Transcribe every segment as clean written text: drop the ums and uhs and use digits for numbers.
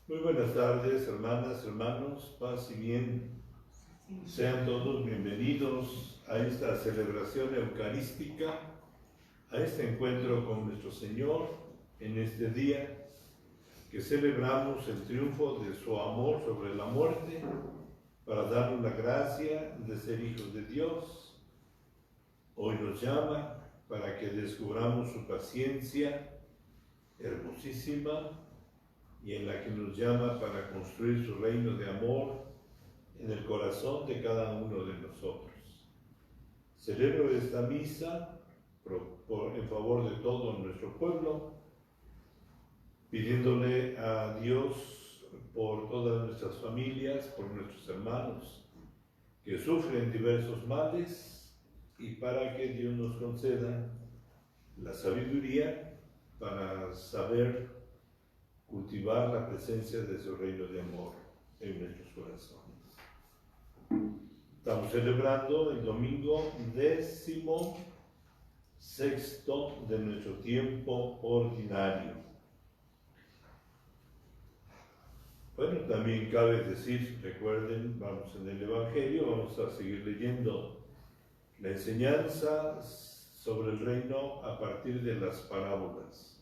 Muy buenas tardes, hermanas, hermanos, paz y bien. Sean todos bienvenidos a esta celebración eucarística, a este encuentro con nuestro Señor en este día que celebramos el triunfo de su amor sobre la muerte para darnos la gracia de ser hijos de Dios. Hoy nos llama para que descubramos su paciencia hermosísima y en la que nos llama para construir su reino de amor en el corazón de cada uno de nosotros. Celebro esta misa en favor de todo nuestro pueblo, pidiéndole a Dios por todas nuestras familias, por nuestros hermanos que sufren diversos males y para que Dios nos conceda la sabiduría para saber cultivar la presencia de su reino de amor en nuestros corazones. Estamos celebrando el domingo 16º de nuestro tiempo ordinario. Bueno, también cabe decir, recuerden, vamos en el Evangelio, vamos a seguir leyendo la enseñanza sobre el reino a partir de las parábolas.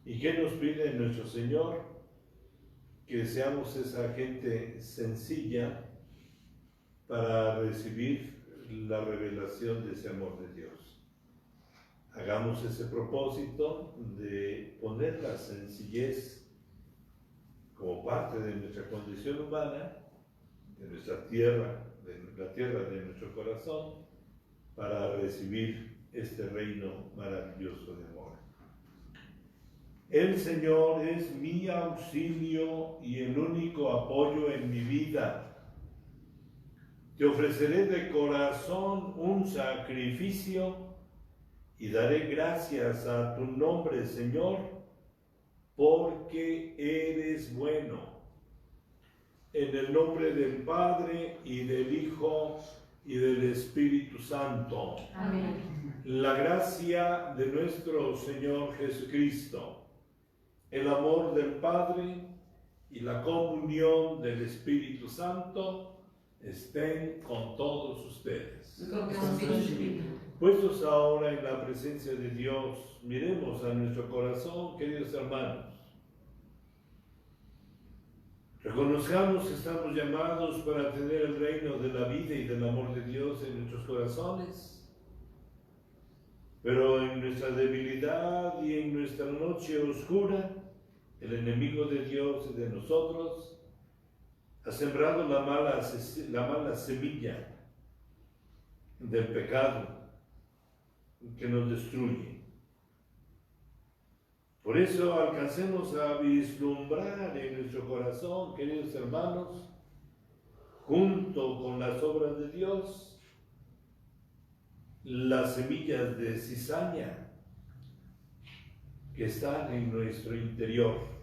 ¿Y qué nos pide nuestro Señor? Que seamos esa gente sencilla para recibir la revelación de ese amor de Dios. Hagamos ese propósito de poner la sencillez como parte de nuestra condición humana, de nuestra tierra, de la tierra de nuestro corazón, para recibir este reino maravilloso de amor. El Señor es mi auxilio y el único apoyo en mi vida. Te ofreceré de corazón un sacrificio y daré gracias a tu nombre, Señor, porque eres bueno. En el nombre del Padre y del Hijo y del Espíritu Santo. Amén. La gracia de nuestro Señor Jesucristo, el amor del Padre y la comunión del Espíritu Santo estén con todos ustedes. Puestos ahora en la presencia de Dios, miremos a nuestro corazón, queridos hermanos. Reconozcamos que estamos llamados para tener el reino de la vida y del amor de Dios en nuestros corazones. Pero en nuestra debilidad y en nuestra noche oscura, el enemigo de Dios y de nosotros ha sembrado la mala semilla del pecado que nos destruye. Por eso alcancemos a vislumbrar en nuestro corazón, queridos hermanos, junto con las obras de Dios, las semillas de cizaña que están en nuestro interior.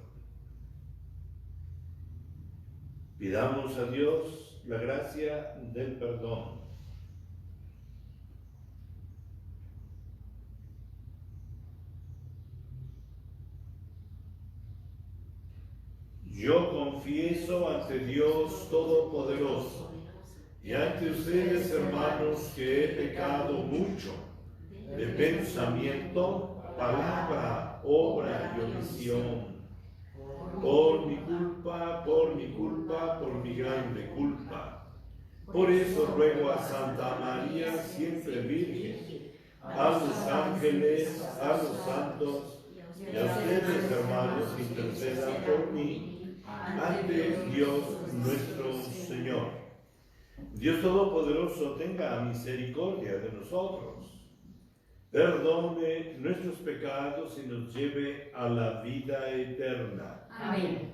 Pidamos a Dios la gracia del perdón. Yo confieso ante Dios Todopoderoso y ante ustedes, hermanos, que he pecado mucho de pensamiento, palabra, obra y omisión. Por mi culpa, por mi grande culpa. Por eso ruego a Santa María, siempre Virgen, a los ángeles, a los santos y a ustedes, hermanos, intercedan por mí ante Dios nuestro Señor. Dios Todopoderoso tenga misericordia de nosotros, perdone nuestros pecados y nos lleve a la vida eterna. Amén.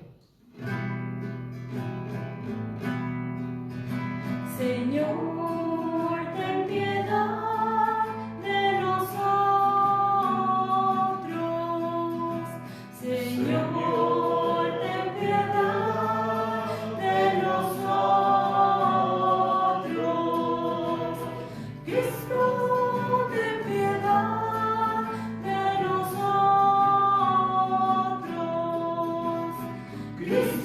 Señor, ten piedad de nosotros. Señor, ten piedad de nosotros. Cristo, ten piedad de nosotros. Cristo,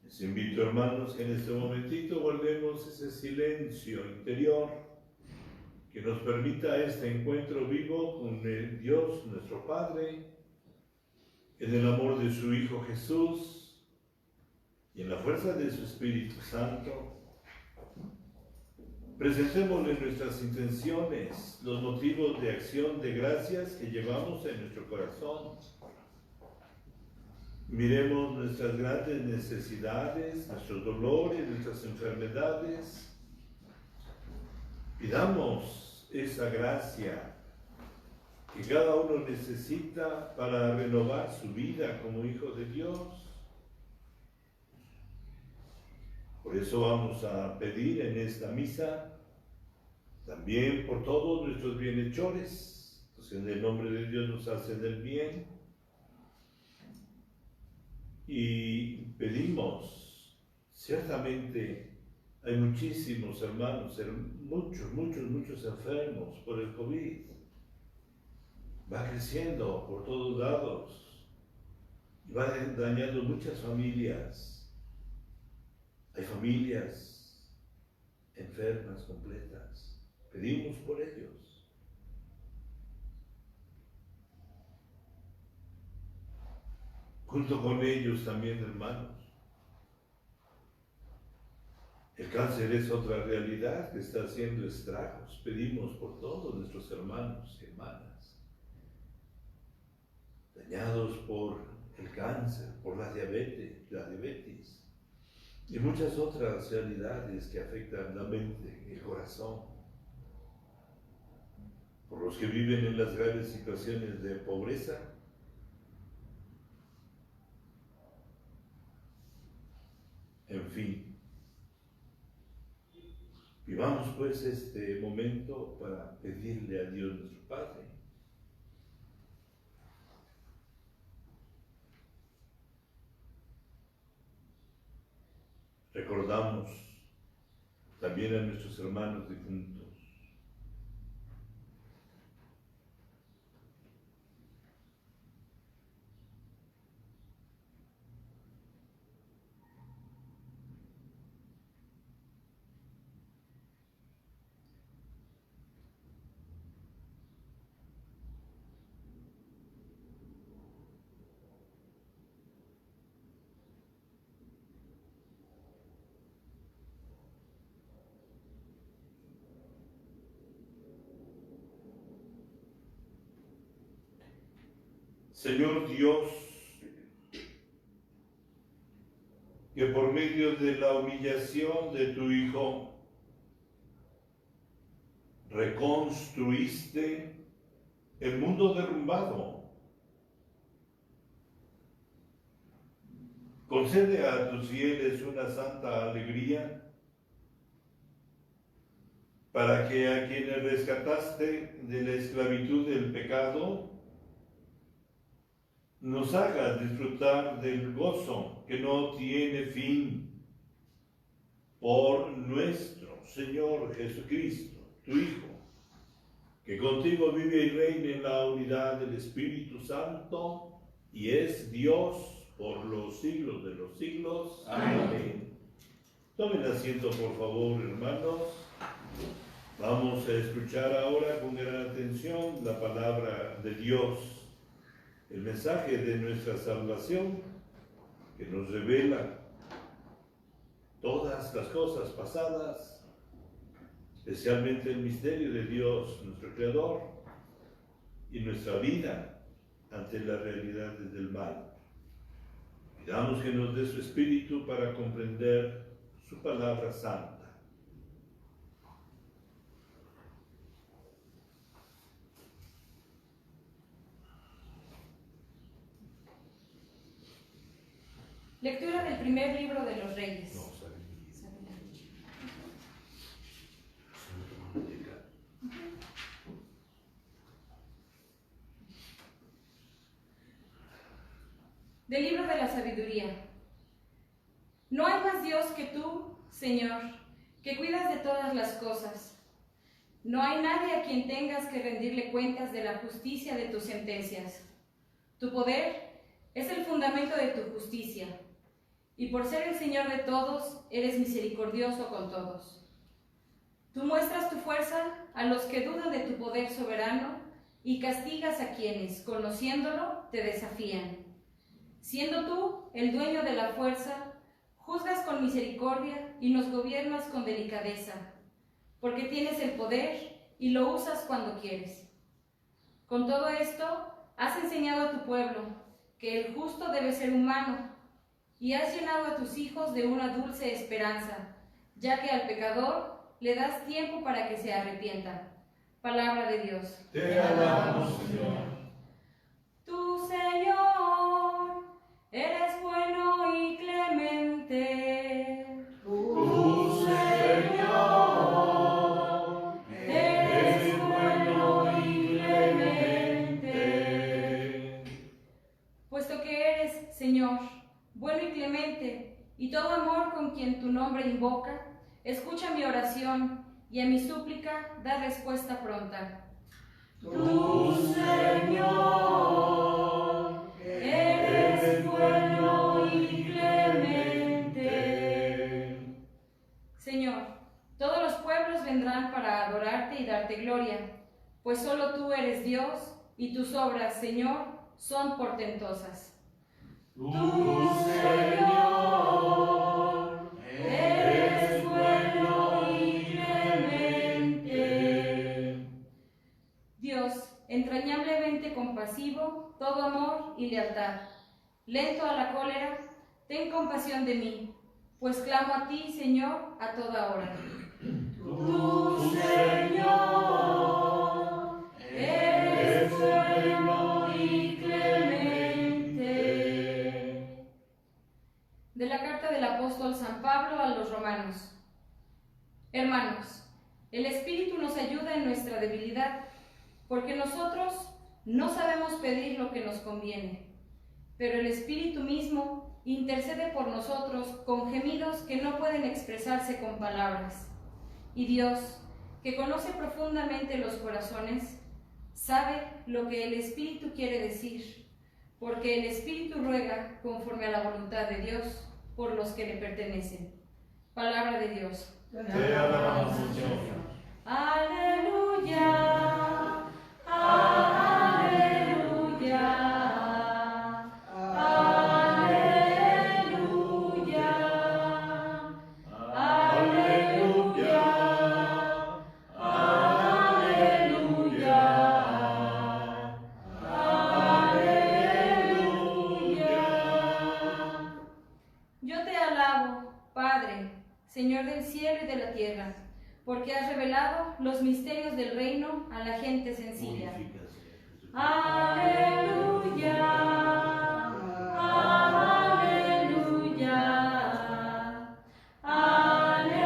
Les invito, hermanos, que en este momentito guardemos ese silencio interior que nos permita este encuentro vivo con el Dios, nuestro Padre, en el amor de su Hijo Jesús y en la fuerza de su Espíritu Santo. Presentémosle nuestras intenciones, los motivos de acción de gracias que llevamos en nuestro corazón. Miremos nuestras grandes necesidades, nuestros dolores, nuestras enfermedades. Pidamos esa gracia que cada uno necesita para renovar su vida como hijo de Dios. Por eso vamos a pedir en esta misa también por todos nuestros bienhechores, los que en el nombre de Dios nos hacen el bien. Y pedimos, ciertamente hay muchísimos hermanos, muchos enfermos por el COVID. Va creciendo por todos lados, va dañando muchas familias. Hay familias enfermas completas. Pedimos por ellos. Junto con ellos también, hermanos. El cáncer es otra realidad que está haciendo estragos. Pedimos por todos nuestros hermanos y hermanas, dañados por el cáncer, por la diabetes y muchas otras realidades que afectan la mente, el corazón. Por los que viven en las graves situaciones de pobreza. En fin, vivamos pues este momento para pedirle a Dios nuestro Padre recordamos también a nuestros hermanos difuntos. Señor Dios, que por medio de la humillación de tu Hijo reconstruiste el mundo derrumbado, concede a tus fieles una santa alegría para que a quienes rescataste de la esclavitud del pecado nos hagas disfrutar del gozo que no tiene fin por nuestro Señor Jesucristo, tu Hijo, que contigo vive y reina en la unidad del Espíritu Santo y es Dios por los siglos de los siglos. Amén. Tomen asiento, por favor, hermanos. Vamos a escuchar ahora con gran atención la palabra de Dios. El mensaje de nuestra salvación que nos revela todas las cosas pasadas, especialmente el misterio de Dios, nuestro Creador, y nuestra vida ante las realidades del mal. Pidamos que nos dé su espíritu para comprender su palabra santa. Lectura del primer libro de los Reyes. Del libro de la sabiduría. No hay más Dios que tú, Señor, que cuidas de todas las cosas. No hay nadie a quien tengas que rendirle cuentas de la justicia de tus sentencias. Tu poder es el fundamento de tu justicia. y por ser el Señor de todos, eres misericordioso con todos. Tú muestras tu fuerza a los que dudan de tu poder soberano y castigas a quienes, conociéndolo, te desafían. Siendo tú el dueño de la fuerza, juzgas con misericordia y nos gobiernas con delicadeza, porque tienes el poder y lo usas cuando quieres. Con todo esto, has enseñado a tu pueblo que el justo debe ser humano, y has llenado a tus hijos de una dulce esperanza, ya que al pecador le das tiempo para que se arrepienta. Palabra de Dios. Te alabamos, Señor. Tú, Señor, eres bueno y clemente. Tu Señor, eres bueno y clemente. Puesto que eres, Señor, bueno y clemente, y todo amor con quien tu nombre invoca, escucha mi oración y a mi súplica da respuesta pronta. Tu Señor, eres bueno y clemente. Señor, todos los pueblos vendrán para adorarte y darte gloria, pues solo tú eres Dios y tus obras, Señor, son portentosas. Tu Señor, eres bueno y clemente. Dios, entrañablemente compasivo, todo amor y lealtad. Lento a la cólera, ten compasión de mí, pues clamo a ti, Señor, a toda hora. Tu Señor, eres bueno y clemente. De la carta del apóstol San Pablo a los romanos. Hermanos, el Espíritu nos ayuda en nuestra debilidad, porque nosotros no sabemos pedir lo que nos conviene, pero el Espíritu mismo intercede por nosotros con gemidos que no pueden expresarse con palabras. Y Dios, que conoce profundamente los corazones, sabe lo que el Espíritu quiere decir, porque el Espíritu ruega conforme a la voluntad de Dios por los que le pertenecen. Palabra de Dios. Te alabamos, Señor. Aleluya, aleluya, aleluya, aleluya, aleluya, aleluya. Yo te alabo, Padre, Señor del cielo y de la tierra, porque has revelado los misterios del reino a la gente sencilla. Aleluya, aleluya, aleluya.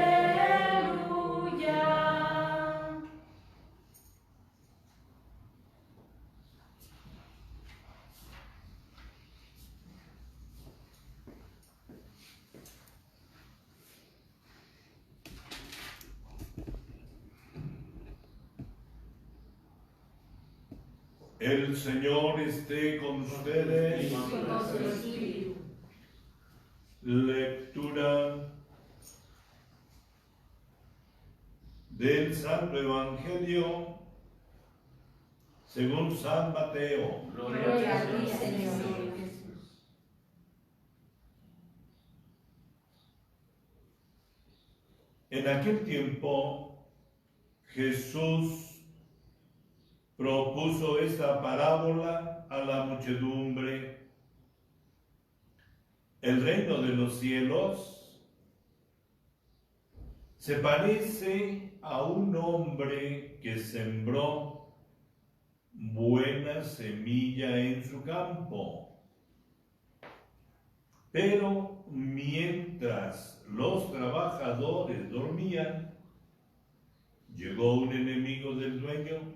El Señor esté con ustedes. Lectura del Santo Evangelio según San Mateo. Gloria a ti, Señor. En aquel tiempo, Jesús propuso esta parábola a la muchedumbre. El reino de los cielos se parece a un hombre que sembró buena semilla en su campo. Pero mientras los trabajadores dormían, llegó un enemigo del dueño,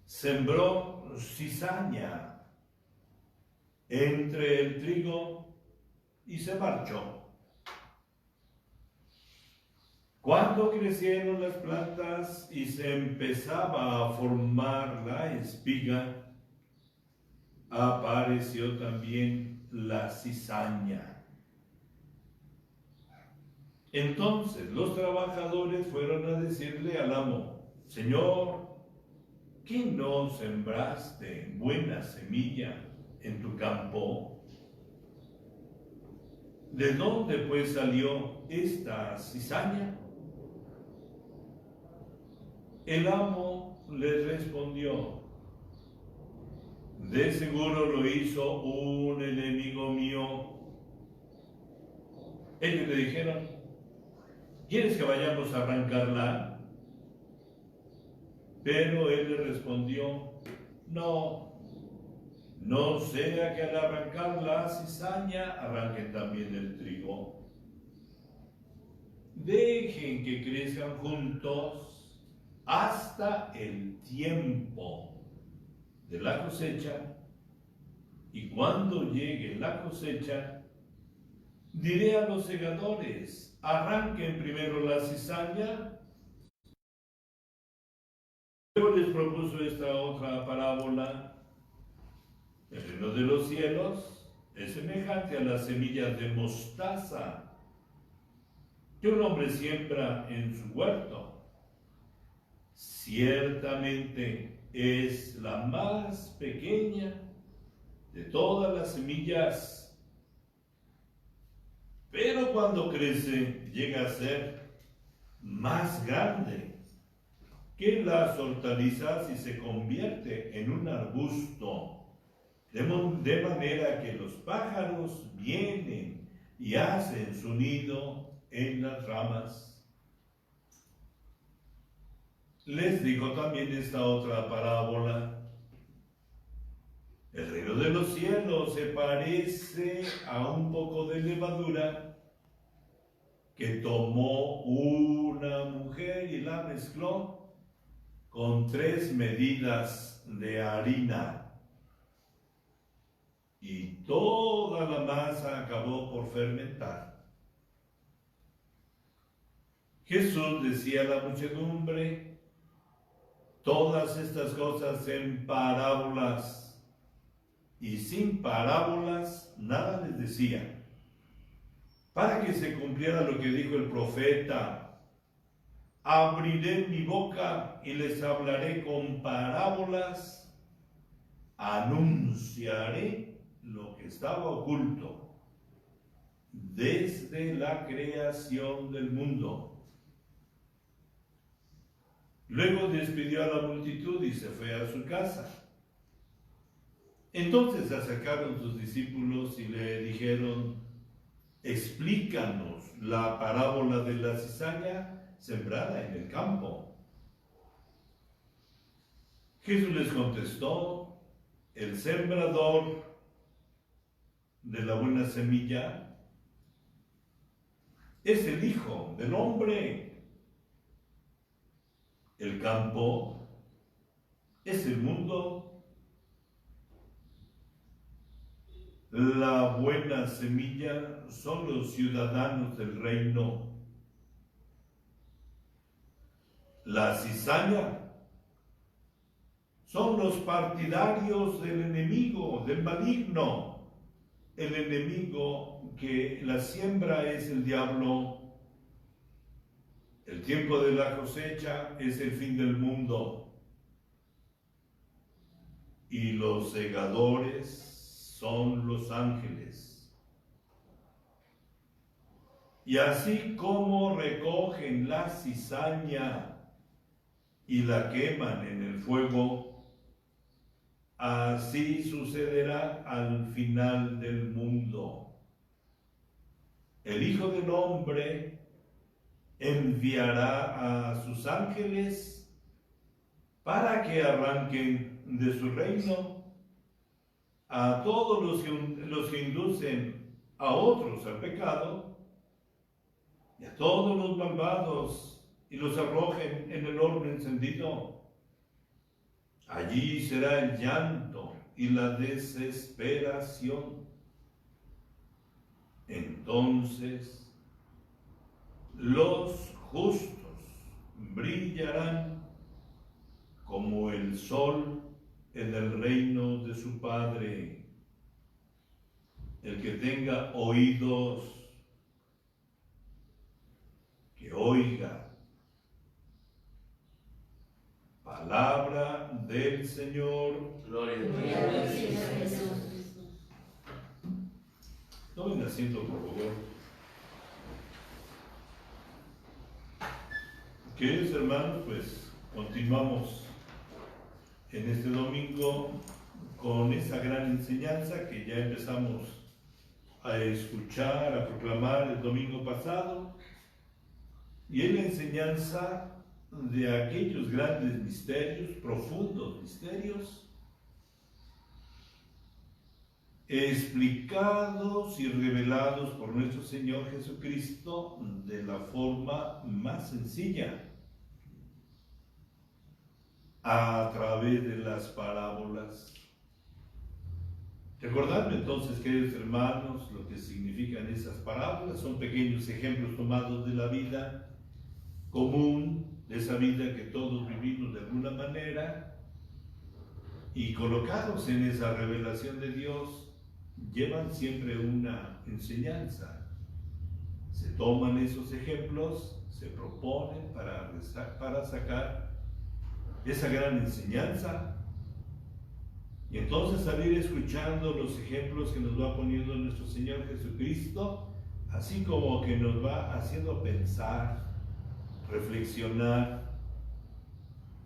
sembró cizaña entre el trigo y se marchó. Cuando crecieron las plantas y se empezaba a formar la espiga, apareció también la cizaña. Entonces los trabajadores fueron a decirle al amo: Señor, ¿qué no sembraste buena semilla en tu campo? ¿De dónde pues salió esta cizaña? El amo les respondió: de seguro lo hizo un enemigo mío. Ellos le dijeron: ¿quieres que vayamos a arrancarla? Pero él le respondió: no sea que al arrancar la cizaña arranquen también el trigo. Dejen que crezcan juntos hasta el tiempo de la cosecha, y cuando llegue la cosecha, diré a los segadores: arranquen primero la cizaña. Luego les propuso esta otra parábola: el reino de los cielos es semejante a las semillas de mostaza que un hombre siembra en su huerto. Ciertamente es la más pequeña de todas las semillas, pero cuando crece llega a ser más grande que las hortalizas y se convierte en un arbusto, de manera que los pájaros vienen y hacen su nido en las ramas. Les dijo también esta otra parábola: el reino de los cielos se parece a un poco de levadura que tomó una mujer y la mezcló con 3 medidas de harina, y toda la masa acabó por fermentar. Jesús decía a la muchedumbre todas estas cosas en parábolas, y sin parábolas nada les decía, para que se cumpliera lo que dijo el profeta: abriré mi boca y les hablaré con parábolas, anunciaré lo que estaba oculto desde la creación del mundo. Luego despidió a la multitud y se fue a su casa. Entonces se acercaron sus discípulos y le dijeron: explícanos la parábola de la cizaña sembrada en el campo. Jesús les contestó: el sembrador de la buena semilla es el Hijo del Hombre. El campo es el mundo. La buena semilla son los ciudadanos del reino. La cizaña son los partidarios del enemigo, del maligno. El enemigo que la siembra es el diablo. El tiempo de la cosecha es el fin del mundo. Y los segadores son los ángeles. Y así como recogen la cizaña y la queman en el fuego, así sucederá al final del mundo. El Hijo del Hombre enviará a sus ángeles para que arranquen de su reino a todos los que inducen a otros al pecado, y a todos los malvados, y los arrojen en el horno encendido. Allí será el llanto y la desesperación. Entonces los justos brillarán como el sol en el reino de su Padre. El que tenga oídos, que oiga. Palabra del Señor. Gloria a ti, Jesús. Tomen asiento, por favor. Queridos hermanos, pues continuamos en este domingo con esa gran enseñanza que ya empezamos a escuchar, a proclamar el domingo pasado, y es la enseñanza de aquellos grandes misterios, profundos misterios, explicados y revelados por nuestro Señor Jesucristo de la forma más sencilla, a través de las parábolas. Recordadme entonces, queridos hermanos, lo que significan esas parábolas. Son pequeños ejemplos tomados de la vida común, de esa vida que todos vivimos de alguna manera, y colocados en esa revelación de Dios, llevan siempre una enseñanza. Se toman esos ejemplos, se proponen para sacar esa gran enseñanza, y entonces salir escuchando los ejemplos que nos va poniendo nuestro Señor Jesucristo, así como que nos va haciendo pensar, reflexionar.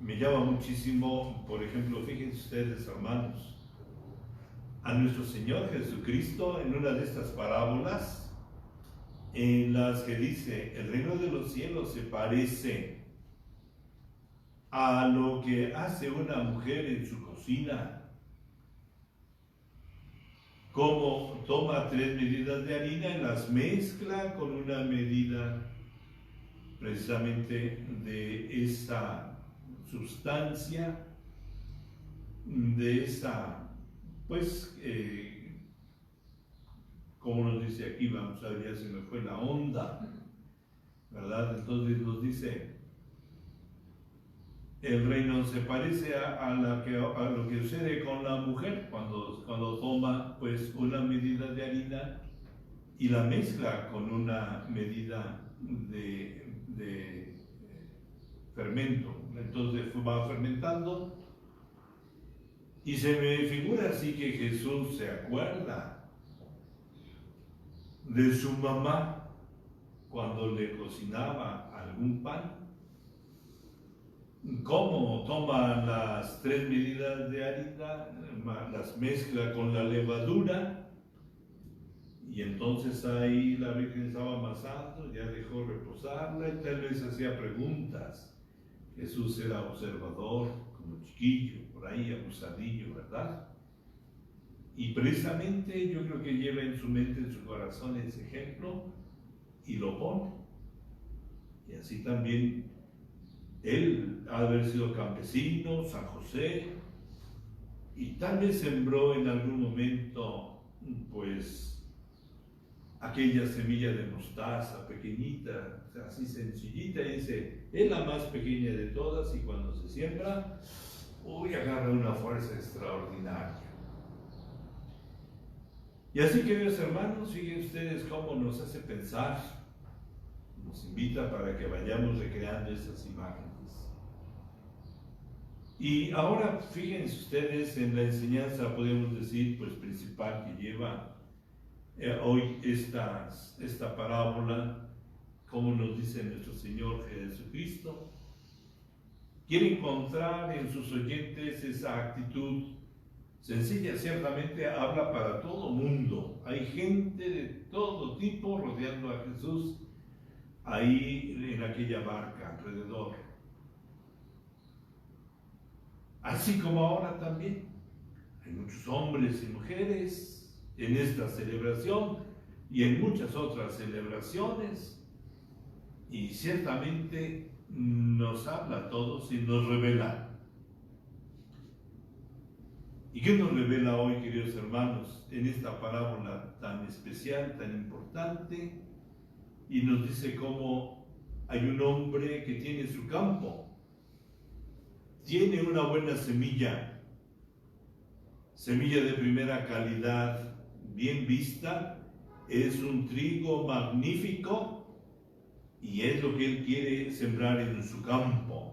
Me llama muchísimo, por ejemplo, fíjense ustedes, hermanos, a nuestro Señor Jesucristo en una de estas parábolas, en las que dice: el reino de los cielos se parece a lo que hace una mujer en su cocina, como toma 3 medidas de harina y las mezcla con una medida precisamente de esa sustancia, de esa, pues, como nos dice aquí, vamos a ver, ya se me fue la onda, ¿verdad? Entonces nos dice: el reino se parece a lo que sucede con la mujer cuando toma, pues, una medida de harina y la mezcla con una medida de fermento. Entonces va fermentando, y se me figura así que Jesús se acuerda de su mamá cuando le cocinaba algún pan, cómo toma las 3 medidas de harina, las mezcla con la levadura, y entonces ahí la Virgen estaba amasando, ya dejó reposarla y tal vez hacía preguntas. Jesús era observador, como chiquillo, por ahí abusadillo, ¿verdad? Y precisamente yo creo que lleva en su mente, en su corazón, ese ejemplo y lo pone. Y así también él ha de haber sido campesino, San José, y tal vez sembró en algún momento, pues, aquella semilla de mostaza pequeñita, así sencillita, y dice: es la más pequeña de todas, y cuando se siembra, agarra una fuerza extraordinaria. Y así, queridos hermanos, fíjense ustedes cómo nos hace pensar, nos invita para que vayamos recreando esas imágenes. Y ahora fíjense ustedes en la enseñanza, podemos decir, pues, principal que lleva hoy esta parábola, como nos dice nuestro Señor Jesucristo. Quiere encontrar en sus oyentes esa actitud sencilla. Ciertamente habla para todo mundo. Hay gente de todo tipo rodeando a Jesús ahí en aquella barca alrededor. Así como ahora también hay muchos hombres y mujeres en esta celebración y en muchas otras celebraciones, y ciertamente nos habla a todos y nos revela. ¿Y qué nos revela hoy, queridos hermanos, en esta parábola tan especial, tan importante? Y nos dice cómo hay un hombre que tiene su campo, tiene una buena semilla de primera calidad, bien vista, es un trigo magnífico y es lo que Él quiere sembrar en su campo.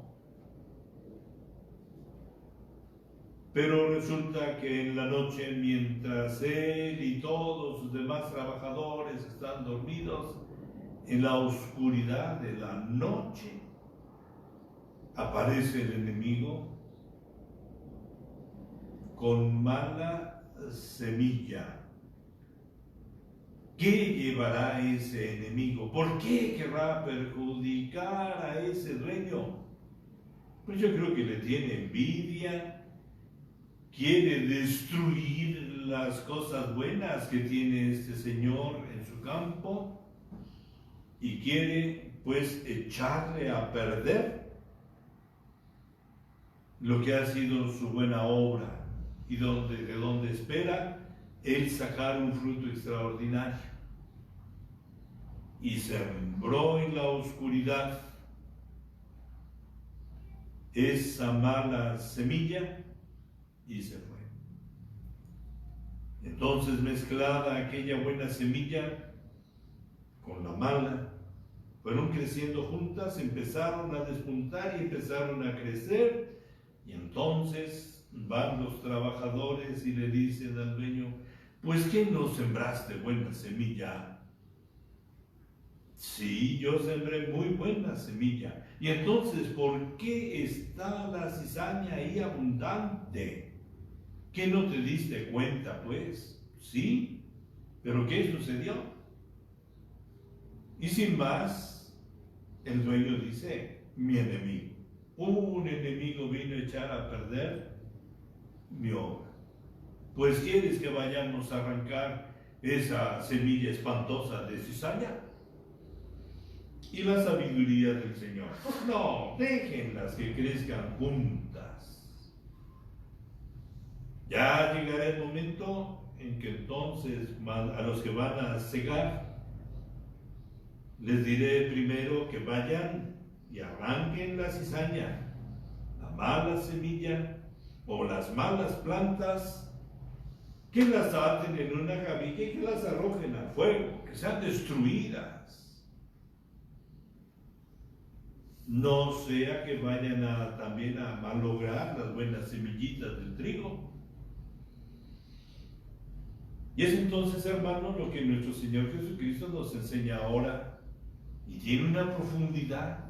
Pero resulta que en la noche, mientras Él y todos sus demás trabajadores están dormidos, en la oscuridad de la noche, aparece el enemigo con mala semilla. ¿Qué llevará ese enemigo? ¿Por qué querrá perjudicar a ese dueño? Pues yo creo que le tiene envidia, quiere destruir las cosas buenas que tiene este señor en su campo y quiere pues echarle a perder lo que ha sido su buena obra y de donde espera él sacar un fruto extraordinario. Y sembró en la oscuridad esa mala semilla y se fue. Entonces, mezclada aquella buena semilla con la mala, fueron creciendo juntas, empezaron a despuntar y empezaron a crecer, y entonces van los trabajadores y le dicen al dueño: pues ¿qué no sembraste buena semilla? Sí, yo sembré muy buena semilla. Y entonces, ¿por qué está la cizaña ahí abundante? ¿Qué no te diste cuenta, pues? Sí, pero ¿qué sucedió? Y sin más, el dueño dice: mi enemigo, un enemigo vino a echar a perder mi obra. Pues ¿quieres que vayamos a arrancar esa semilla espantosa de cizaña? Y la sabiduría del Señor: pues no, déjenlas que crezcan juntas. Ya llegará el momento en que entonces a los que van a cegar les diré primero que vayan y arranquen la cizaña, la mala semilla o las malas plantas, que las aten en una gavilla y que las arrojen al fuego, que sean destruidas. No sea que vayan también a malograr las buenas semillitas del trigo. Y es entonces, hermano, lo que nuestro Señor Jesucristo nos enseña ahora, y tiene una profundidad,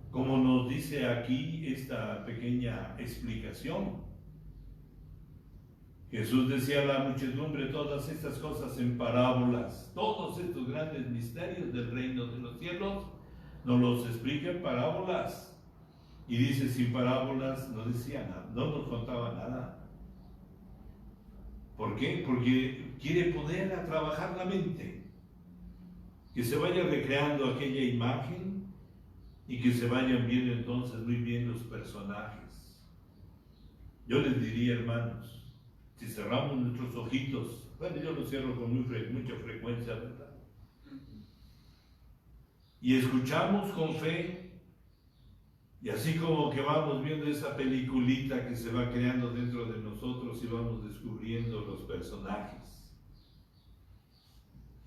como nos dice aquí esta pequeña explicación. Jesús decía a la muchedumbre todas estas cosas en parábolas, todos estos grandes misterios del reino de los cielos nos los explica en parábolas. Y dice, sin parábolas no decía nada, no nos contaba nada. ¿Por qué? Porque quiere poner a trabajar la mente, que se vaya recreando aquella imagen y que se vayan viendo entonces muy bien los personajes. Yo les diría, hermanos, si cerramos nuestros ojitos, bueno, yo los cierro con mucha frecuencia, ¿verdad? Y escuchamos con fe, y así como que vamos viendo esa peliculita que se va creando dentro de nosotros y vamos descubriendo los personajes.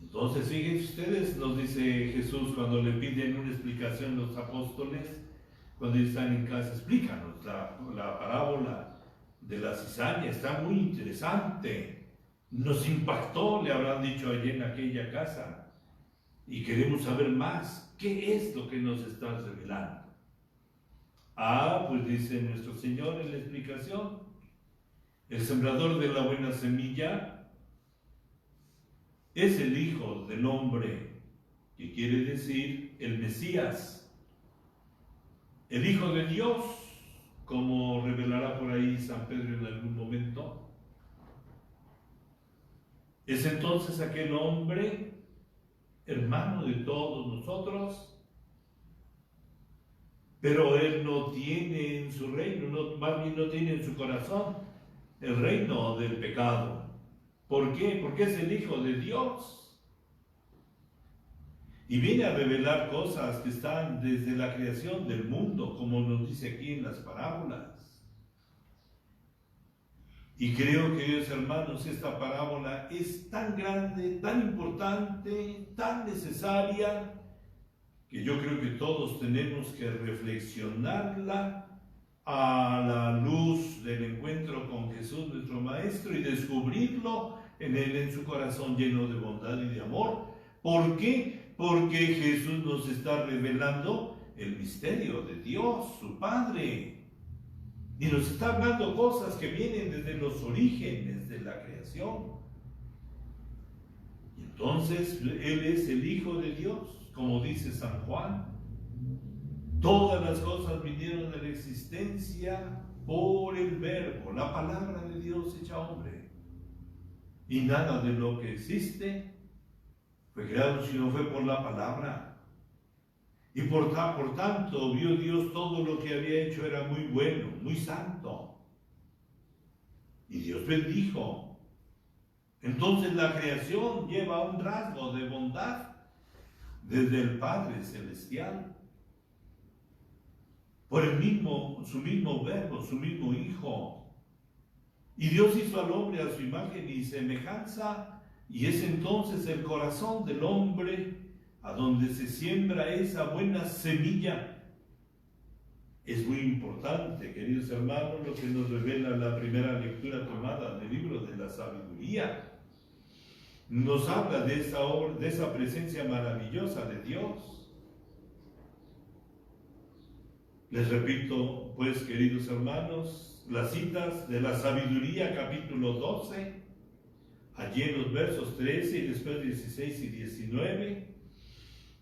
Entonces, fíjense ustedes, nos dice Jesús cuando le piden una explicación los apóstoles, cuando están en casa: explícanos la parábola de la cizaña, está muy interesante, nos impactó, le habrán dicho allí en aquella casa, y queremos saber más, ¿qué es lo que nos están revelando? Pues dice nuestro Señor en la explicación: el sembrador de la buena semilla es el Hijo del Hombre, que quiere decir el Mesías, el Hijo de Dios, como revelará por ahí San Pedro en algún momento. Es entonces aquel hombre, hermano de todos nosotros, pero él no tiene en su reino, más bien no tiene en su corazón el reino del pecado. ¿Por qué? Porque es el Hijo de Dios. Y viene a revelar cosas que están desde la creación del mundo, como nos dice aquí en las parábolas. Y creo, queridos hermanos, esta parábola es tan grande, tan importante, tan necesaria, que yo creo que todos tenemos que reflexionarla a la luz del encuentro con Jesús, nuestro Maestro, y descubrirlo en Él, en su corazón lleno de bondad y de amor. ¿Por qué? Porque Jesús nos está revelando el misterio de Dios, su Padre. Y nos está hablando cosas que vienen desde los orígenes de la creación. Y entonces Él es el Hijo de Dios, como dice San Juan. Todas las cosas vinieron a la existencia por el Verbo, la palabra de Dios hecha hombre. Y nada de lo que existe fue creado si no fue por la palabra. Y por tanto, vio Dios todo lo que había hecho era muy bueno, muy santo. Y Dios bendijo. Entonces la creación lleva un rasgo de bondad desde el Padre Celestial. Por su mismo Verbo, su mismo Hijo. Y Dios hizo al hombre a su imagen y semejanza, y es entonces el corazón del hombre a donde se siembra esa buena semilla. Es muy importante, queridos hermanos, lo que nos revela la primera lectura tomada del libro de la sabiduría. Nos habla de esa obra, de esa presencia maravillosa de Dios. Les repito, pues, queridos hermanos, las citas de la sabiduría, capítulo 12, allí en los versos 13 y después 16 y 19,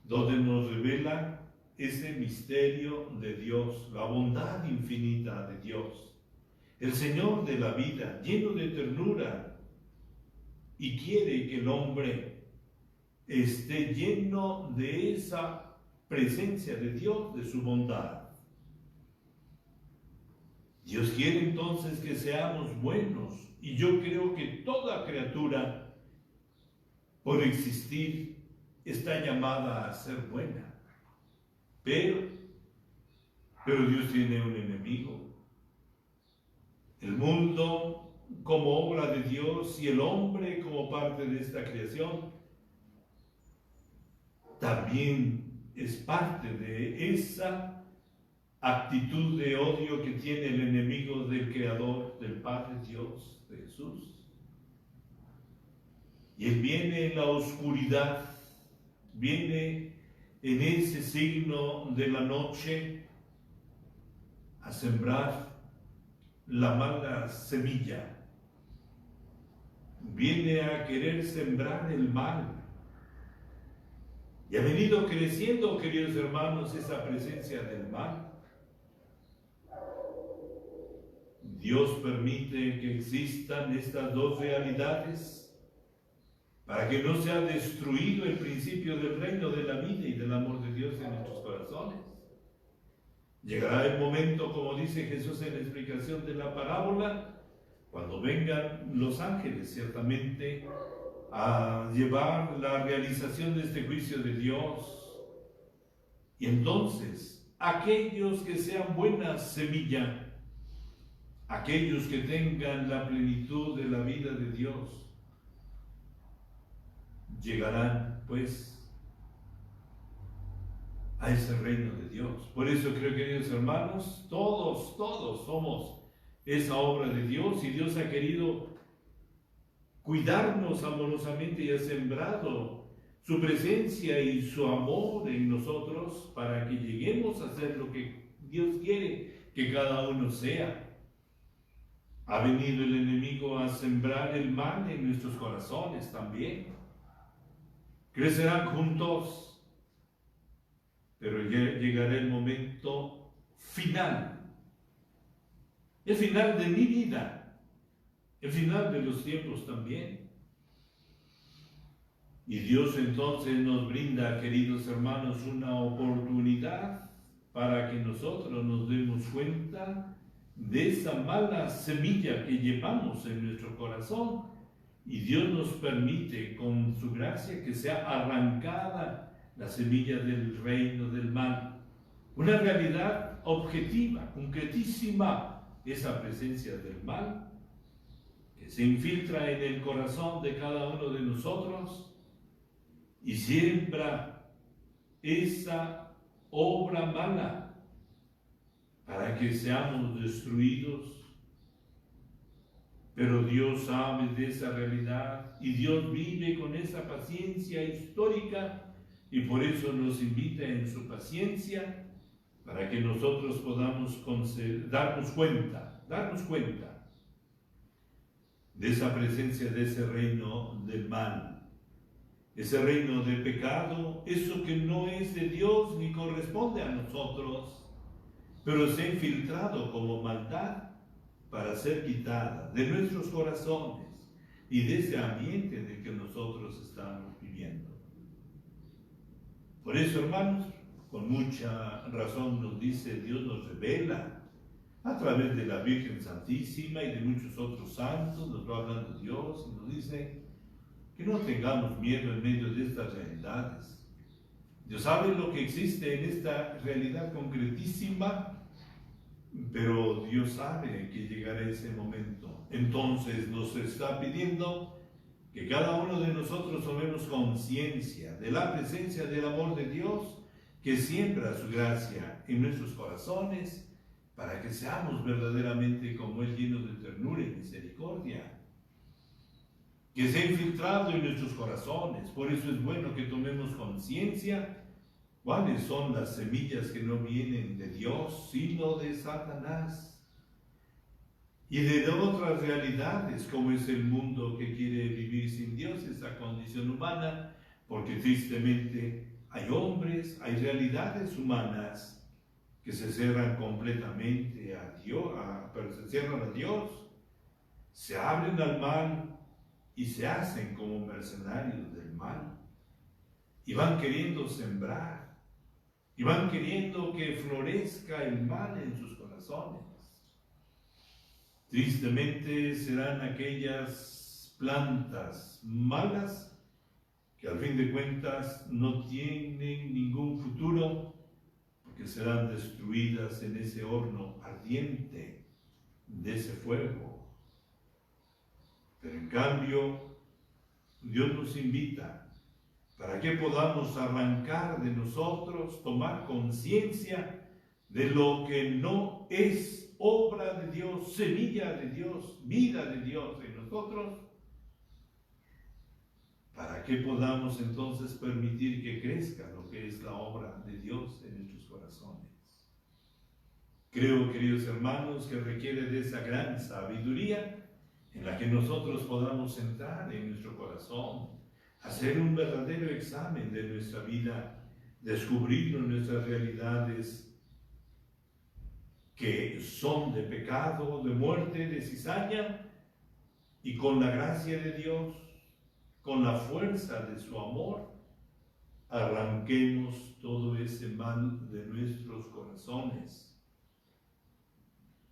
donde nos revela ese misterio de Dios, la bondad infinita de Dios, el Señor de la vida, lleno de ternura, y quiere que el hombre esté lleno de esa presencia de Dios, de su bondad. Dios quiere entonces que seamos buenos, y yo creo que toda criatura, por existir, está llamada a ser buena. Pero Dios tiene un enemigo. El mundo como obra de Dios y el hombre como parte de esta creación también es parte de esa actitud de odio que tiene el enemigo del Creador, del Padre Dios, de Jesús. Y Él viene en la oscuridad, viene en ese signo de la noche a sembrar la mala semilla. Viene a querer sembrar el mal. Y ha venido creciendo, queridos hermanos, esa presencia del mal. Dios permite que existan estas dos realidades para que no sea destruido el principio del reino de la vida y del amor de Dios en nuestros corazones. Llegará el momento, como dice Jesús en la explicación de la parábola, cuando vengan los ángeles ciertamente a llevar la realización de este juicio de Dios. Y entonces, aquellos que sean buena semilla, aquellos que tengan la plenitud de la vida de Dios, llegarán pues a ese reino de Dios. Por eso creo, queridos hermanos, todos somos esa obra de Dios, y Dios ha querido cuidarnos amorosamente y ha sembrado su presencia y su amor en nosotros para que lleguemos a ser lo que Dios quiere que cada uno sea. Ha venido el enemigo a sembrar el mal en nuestros corazones también. Crecerán juntos, pero llegará el momento final, el final de mi vida, el final de los tiempos también. Y Dios entonces nos brinda, queridos hermanos, una oportunidad para que nosotros nos demos cuenta de esa mala semilla que llevamos en nuestro corazón. Y Dios nos permite, con su gracia, que sea arrancada la semilla del reino del mal. Una realidad objetiva, concretísima, esa presencia del mal. que se infiltra en el corazón de cada uno de nosotros y siembra esa obra mala para que seamos destruidos. Pero Dios sabe de esa realidad y Dios vive con esa paciencia histórica y por eso nos invita en su paciencia para que nosotros podamos darnos cuenta de esa presencia de ese reino del mal, ese reino de pecado, eso que no es de Dios ni corresponde a nosotros, pero se ha infiltrado como maldad para ser quitada de nuestros corazones y de ese ambiente en el que nosotros estamos viviendo. Por eso, hermanos, con mucha razón nos dice, Dios nos revela a través de la Virgen Santísima y de muchos otros santos, nos va hablando Dios y nos dice que no tengamos miedo en medio de estas realidades. Dios sabe lo que existe en esta realidad concretísima, pero Dios sabe que llegará ese momento. Entonces nos está pidiendo que cada uno de nosotros tomemos conciencia de la presencia del amor de Dios que siembra su gracia en nuestros corazones para que seamos verdaderamente como Él, llenos de ternura y misericordia, que se ha infiltrado en nuestros corazones. Por eso es bueno que tomemos conciencia cuáles son las semillas que no vienen de Dios, sino de Satanás, y de otras realidades, como es el mundo que quiere vivir sin Dios, esa condición humana, porque tristemente hay hombres, hay realidades humanas que se cierran completamente a Dios, pero se cierran a Dios, se abren al mal y se hacen como mercenarios del mal, y van queriendo sembrar, y van queriendo que florezca el mal en sus corazones. Tristemente serán aquellas plantas malas que al fin de cuentas no tienen ningún futuro, porque serán destruidas en ese horno ardiente de ese fuego. Pero en cambio, Dios nos invita para que podamos arrancar de nosotros, tomar conciencia de lo que no es obra de Dios, semilla de Dios, vida de Dios en nosotros, para que podamos entonces permitir que crezca lo que es la obra de Dios en nuestros corazones. Creo, queridos hermanos, que requiere de esa gran sabiduría en la que nosotros podamos entrar en nuestro corazón, hacer un verdadero examen de nuestra vida, descubrir nuestras realidades que son de pecado, de muerte, de cizaña, y con la gracia de Dios, con la fuerza de su amor, arranquemos todo ese mal de nuestros corazones.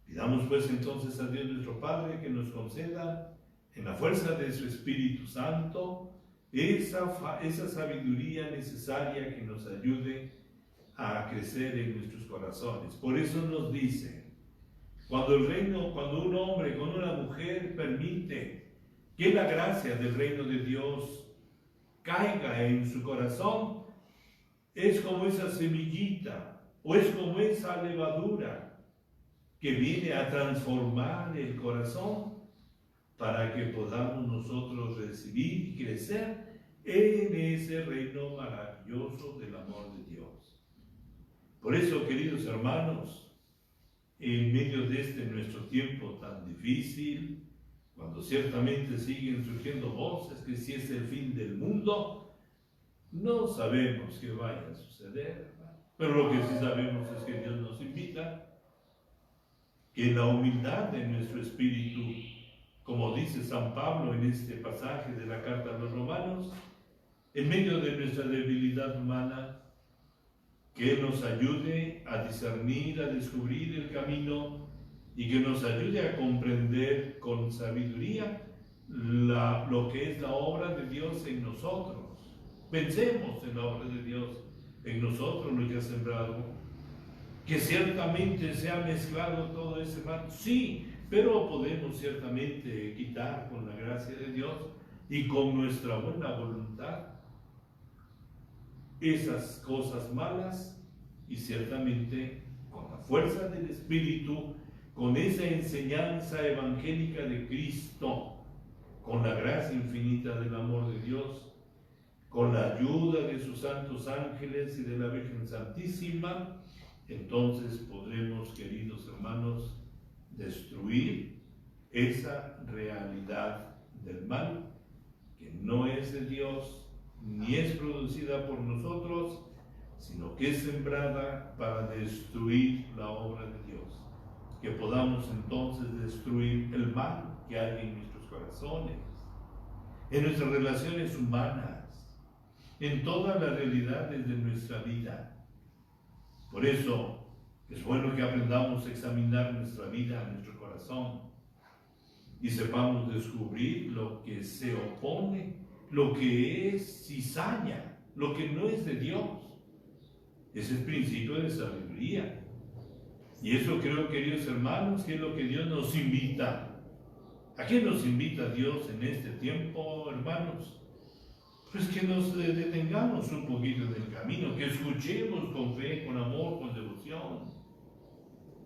Pidamos pues entonces a Dios nuestro Padre que nos conceda, en la fuerza de su Espíritu Santo, esa sabiduría necesaria que nos ayude a crecer en nuestros corazones. Por eso nos dice, cuando un hombre con una mujer permite que la gracia del reino de Dios caiga en su corazón, es como esa semillita o es como esa levadura que viene a transformar el corazón para que podamos nosotros recibir y crecer en ese reino maravilloso del amor de Dios. Por eso, queridos hermanos, en medio de este nuestro tiempo tan difícil, cuando ciertamente siguen surgiendo voces que si es el fin del mundo, no sabemos qué vaya a suceder, hermano. Pero lo que sí sabemos es que Dios nos invita que en la humildad de nuestro espíritu, como dice San Pablo en este pasaje de la carta a los Romanos, en medio de nuestra debilidad humana, que Él nos ayude a discernir, a descubrir el camino y que nos ayude a comprender con sabiduría lo que es la obra de Dios en nosotros. Pensemos en la obra de Dios en nosotros, lo que ha sembrado, que ciertamente se ha mezclado todo ese mal. Sí, pero podemos ciertamente quitar con la gracia de Dios y con nuestra buena voluntad esas cosas malas, y ciertamente con la fuerza del Espíritu, con esa enseñanza evangélica de Cristo, con la gracia infinita del amor de Dios, con la ayuda de sus santos ángeles y de la Virgen Santísima, entonces podremos, queridos hermanos, destruir esa realidad del mal, que no es de Dios, ni es producida por nosotros, sino que es sembrada para destruir la obra de Dios. Que podamos entonces destruir el mal que hay en nuestros corazones, en nuestras relaciones humanas, en todas las realidades de nuestra vida. Por eso es bueno que aprendamos a examinar nuestra vida, nuestro corazón, y sepamos descubrir lo que se opone, lo que es cizaña, lo que no es de Dios. Ese es el principio de sabiduría. Y eso creo, queridos hermanos, que es lo que Dios nos invita. ¿A qué nos invita Dios en este tiempo, hermanos? Pues que nos detengamos un poquito en el camino, que escuchemos con fe, con amor, con devoción,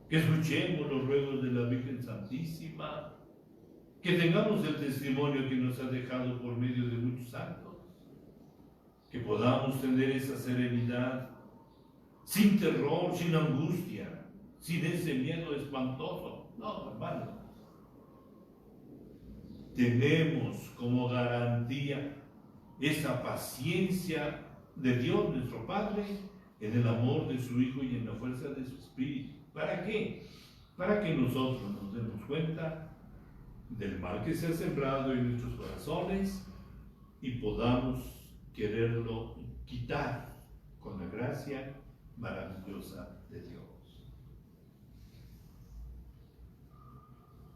que escuchemos los ruegos de la Virgen Santísima, que tengamos el testimonio que nos ha dejado por medio de muchos santos, que podamos tener esa serenidad, sin terror, sin angustia, sin ese miedo espantoso. No, hermanos. Tenemos como garantía esa paciencia de Dios nuestro Padre en el amor de su Hijo y en la fuerza de su Espíritu. ¿Para qué? Para que nosotros nos demos cuenta del mal que se ha sembrado en nuestros corazones y podamos quererlo quitar con la gracia maravillosa de Dios.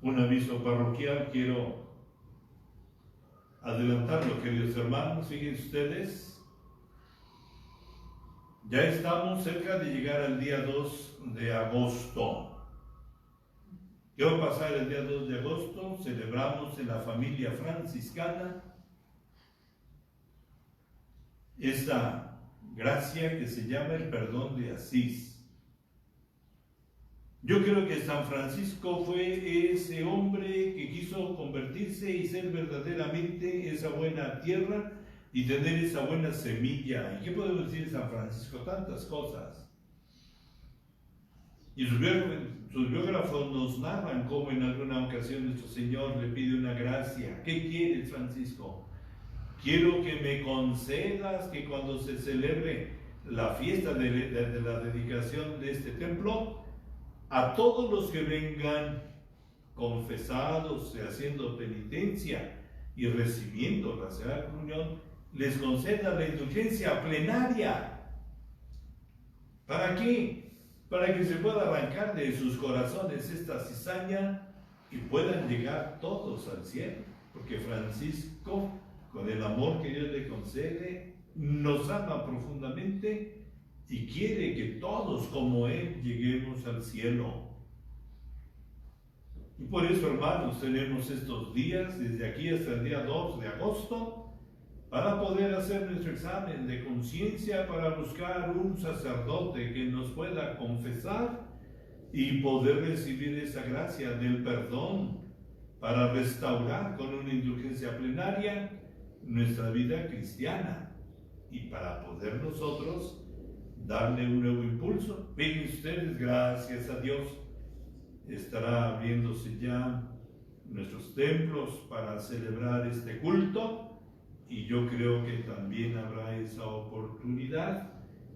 Un aviso parroquial quiero adelantarlo, queridos hermanos. Fíjense ustedes, ya estamos cerca de llegar al día 2 de agosto. ¿Qué va a pasar el día 2 de agosto? Celebramos en la familia franciscana esta gracia que se llama el perdón de Asís. Yo creo que San Francisco fue ese hombre que quiso convertirse y ser verdaderamente esa buena tierra y tener esa buena semilla. ¿Y qué podemos decir de San Francisco? Tantas cosas. Y sus biógrafos nos narran cómo en alguna ocasión nuestro Señor le pide una gracia. ¿Qué quieres, Francisco? Quiero que me concedas que cuando se celebre la fiesta de la dedicación de este templo, a todos los que vengan confesados, haciendo penitencia y recibiendo la Sagrada Comunión, les conceda la indulgencia plenaria. ¿Para qué? Para que se pueda arrancar de sus corazones esta cizaña y puedan llegar todos al cielo. Porque Francisco, con el amor que Dios le concede, nos ama profundamente y quiere que todos como Él lleguemos al cielo. Y por eso, hermanos, tenemos estos días, desde aquí hasta el día 2 de agosto, para poder hacer nuestro examen de conciencia, para buscar un sacerdote que nos pueda confesar y poder recibir esa gracia del perdón, para restaurar con una indulgencia plenaria nuestra vida cristiana y para poder nosotros darle un nuevo impulso. Fíjense ustedes, gracias a Dios, estará abriéndose ya nuestros templos para celebrar este culto. Y yo creo que también habrá esa oportunidad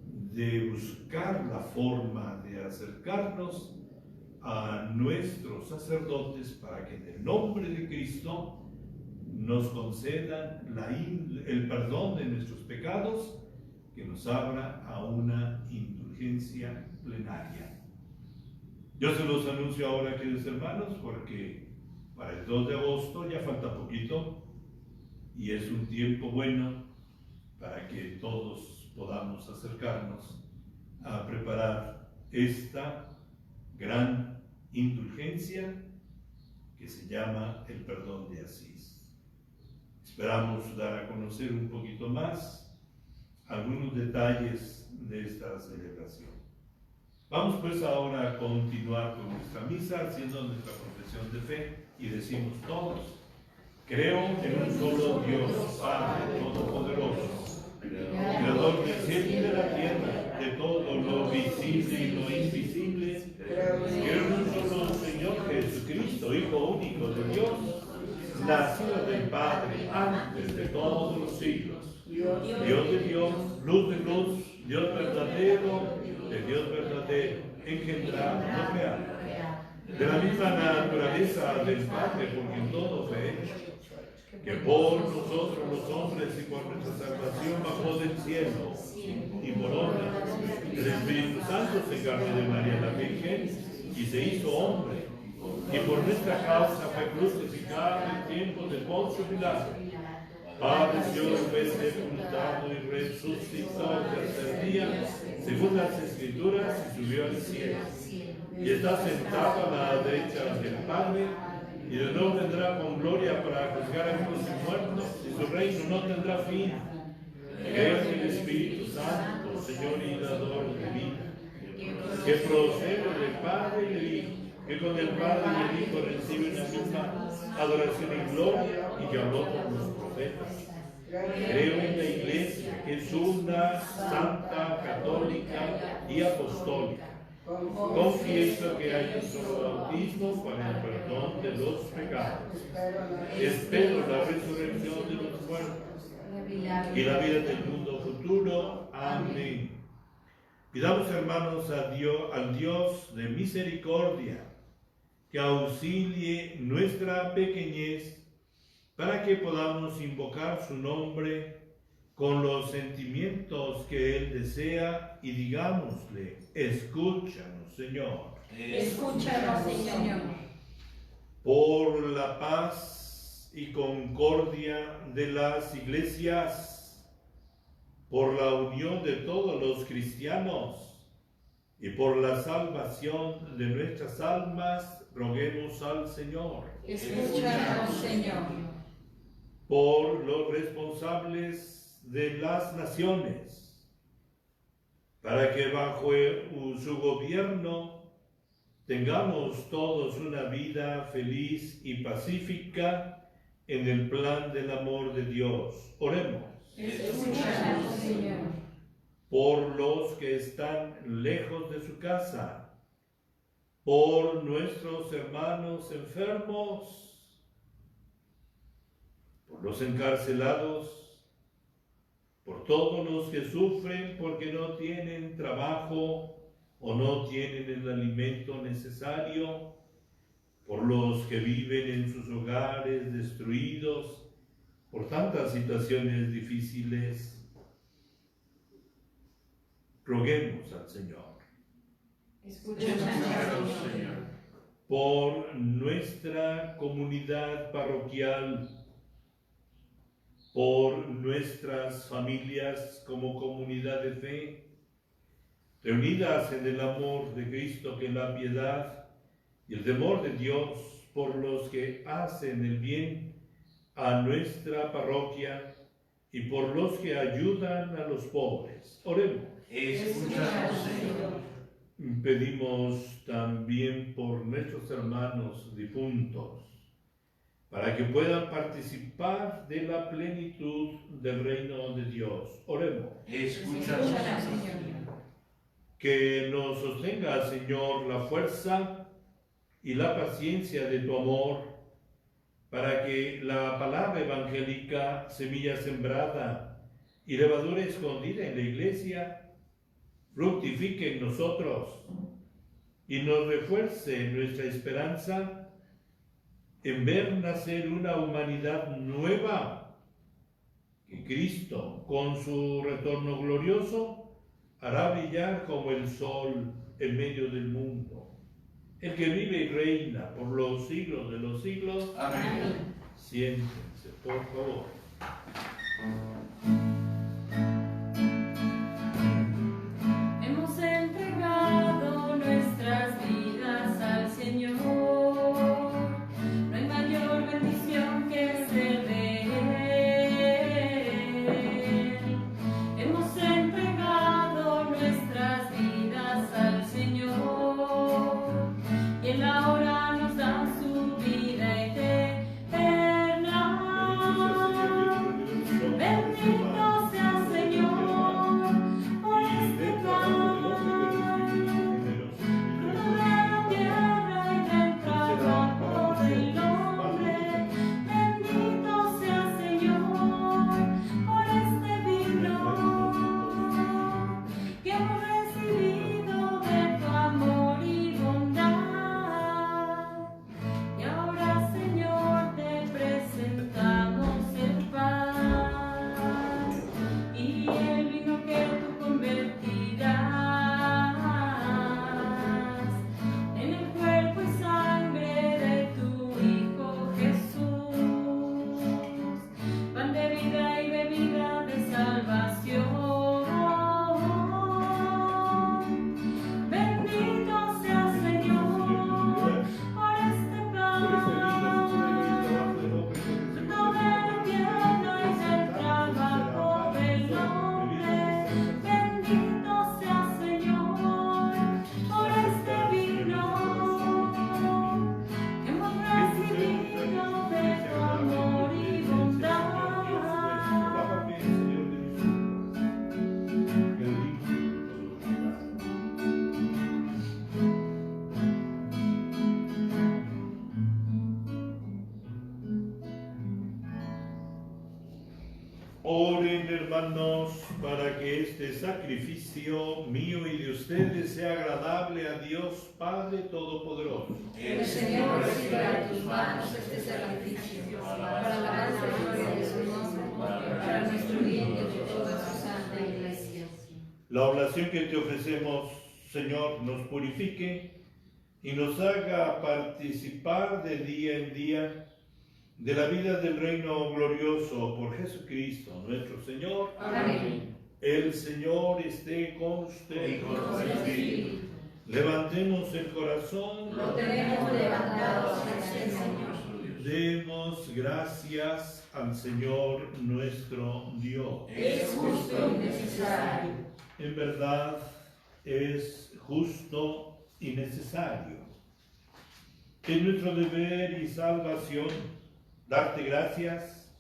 de buscar la forma de acercarnos a nuestros sacerdotes para que en el nombre de Cristo nos concedan el perdón de nuestros pecados, que nos abra a una indulgencia plenaria. Yo se los anuncio ahora, queridos hermanos, porque para el 2 de agosto ya falta poquito. Y es un tiempo bueno para que todos podamos acercarnos a preparar esta gran indulgencia que se llama el perdón de Asís. Esperamos dar a conocer un poquito más algunos detalles de esta celebración. Vamos pues ahora a continuar con nuestra misa, haciendo nuestra profesión de fe, y decimos todos: creo en un solo Dios, Padre Todopoderoso, Creador del cielo y de la tierra, de todo lo visible y lo invisible. Creo en un solo Señor Jesucristo, Hijo único de Dios, nacido del Padre antes de todos los siglos, Dios de Dios, luz de luz, Dios verdadero de Dios verdadero, engendrado, no creado, de la misma naturaleza del Padre, por quien todo fue hecho, que por nosotros los hombres y por nuestra salvación bajó del cielo, y por obra del Espíritu Santo se encarnó de María la Virgen y se hizo hombre, y por nuestra causa fue crucificado en tiempos de Poncio Pilato. Padeció, fue sepultado y resucitó al tercer día, según las Escrituras, y subió al cielo. Y está sentado a la derecha del Padre, y de nuevo vendrá con gloria para juzgar a vivos y muertos, y su reino no tendrá fin. Creo en el Espíritu Santo, Señor y dador de vida, que procede del Padre y del Hijo, que con el Padre y el Hijo recibe una misma adoración y gloria, y que habló por los profetas. Creo en la Iglesia, que es una, santa, católica y apostólica. Confieso que hay un solo bautismo para el perdón de los pecados. Espero la resurrección de los muertos y la vida del mundo futuro. Amén. Pidamos, hermanos, al Dios de misericordia, que auxilie nuestra pequeñez, para que podamos invocar su nombre con los sentimientos que Él desea, y digámosle: escúchanos, Señor. Escúchanos, Señor. Por la paz y concordia de las iglesias, por la unión de todos los cristianos y por la salvación de nuestras almas, roguemos al Señor. Escúchanos, Señor. Por los responsables de las naciones, para que bajo su gobierno tengamos todos una vida feliz y pacífica en el plan del amor de Dios. Oremos. Escúchanos, Señor. Por los que están lejos de su casa, por nuestros hermanos enfermos, por los encarcelados, por todos los que sufren porque no tienen trabajo o no tienen el alimento necesario, por los que viven en sus hogares destruidos, por tantas situaciones difíciles, roguemos al Señor. Escúchanos, Señor. Por nuestra comunidad parroquial, por nuestras familias como comunidad de fe, reunidas en el amor de Cristo, que es la piedad y el temor de Dios, por los que hacen el bien a nuestra parroquia y por los que ayudan a los pobres. Oremos. Escúchanos, Señor. Pedimos también por nuestros hermanos difuntos, para que puedan participar de la plenitud del reino de Dios. Oremos. Escúchanos, Señor. Que nos sostenga, Señor, la fuerza y la paciencia de tu amor, para que la palabra evangélica, semilla sembrada y levadura escondida en la Iglesia, fructifique en nosotros y nos refuerce nuestra esperanza en ver nacer una humanidad nueva, que Cristo, con su retorno glorioso, hará brillar como el sol en medio del mundo. El que vive y reina por los siglos de los siglos. Amén. Siéntense, por favor. Hemos entregado nuestras vidas al Señor. para que este sacrificio mío y de ustedes sea agradable a Dios Padre Todopoderoso. El Señor reciba de tus manos este sacrificio para la alabanza y gloria de su nombre, para nuestro bien y de toda su santa iglesia. La oración que te ofrecemos, Señor, nos purifique y nos haga participar de día en día de la vida del reino glorioso por Jesucristo, nuestro Señor. Amén. El Señor esté con ustedes. Y con tu espíritu. Levantemos el corazón. Lo tenemos levantado hacia el Señor. Demos gracias al Señor nuestro Dios. Es justo y necesario. En verdad es justo y necesario. Es nuestro deber y salvación darte gracias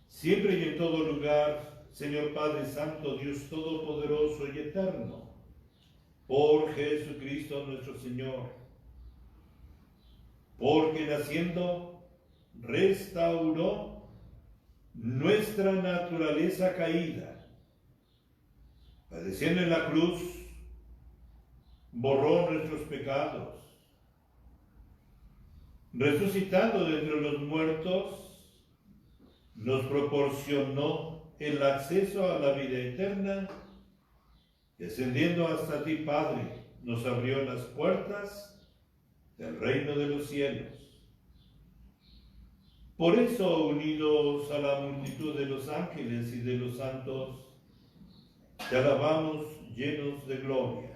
siempre y en todo lugar, Señor Padre Santo, Dios Todopoderoso y Eterno, por Jesucristo nuestro Señor, porque naciendo restauró nuestra naturaleza caída, padeciendo en la cruz, borró nuestros pecados, resucitando de entre los muertos, nos proporcionó el acceso a la vida eterna, y ascendiendo hasta ti, Padre, nos abrió las puertas del reino de los cielos. Por eso, unidos a la multitud de los ángeles y de los santos, te alabamos llenos de gloria.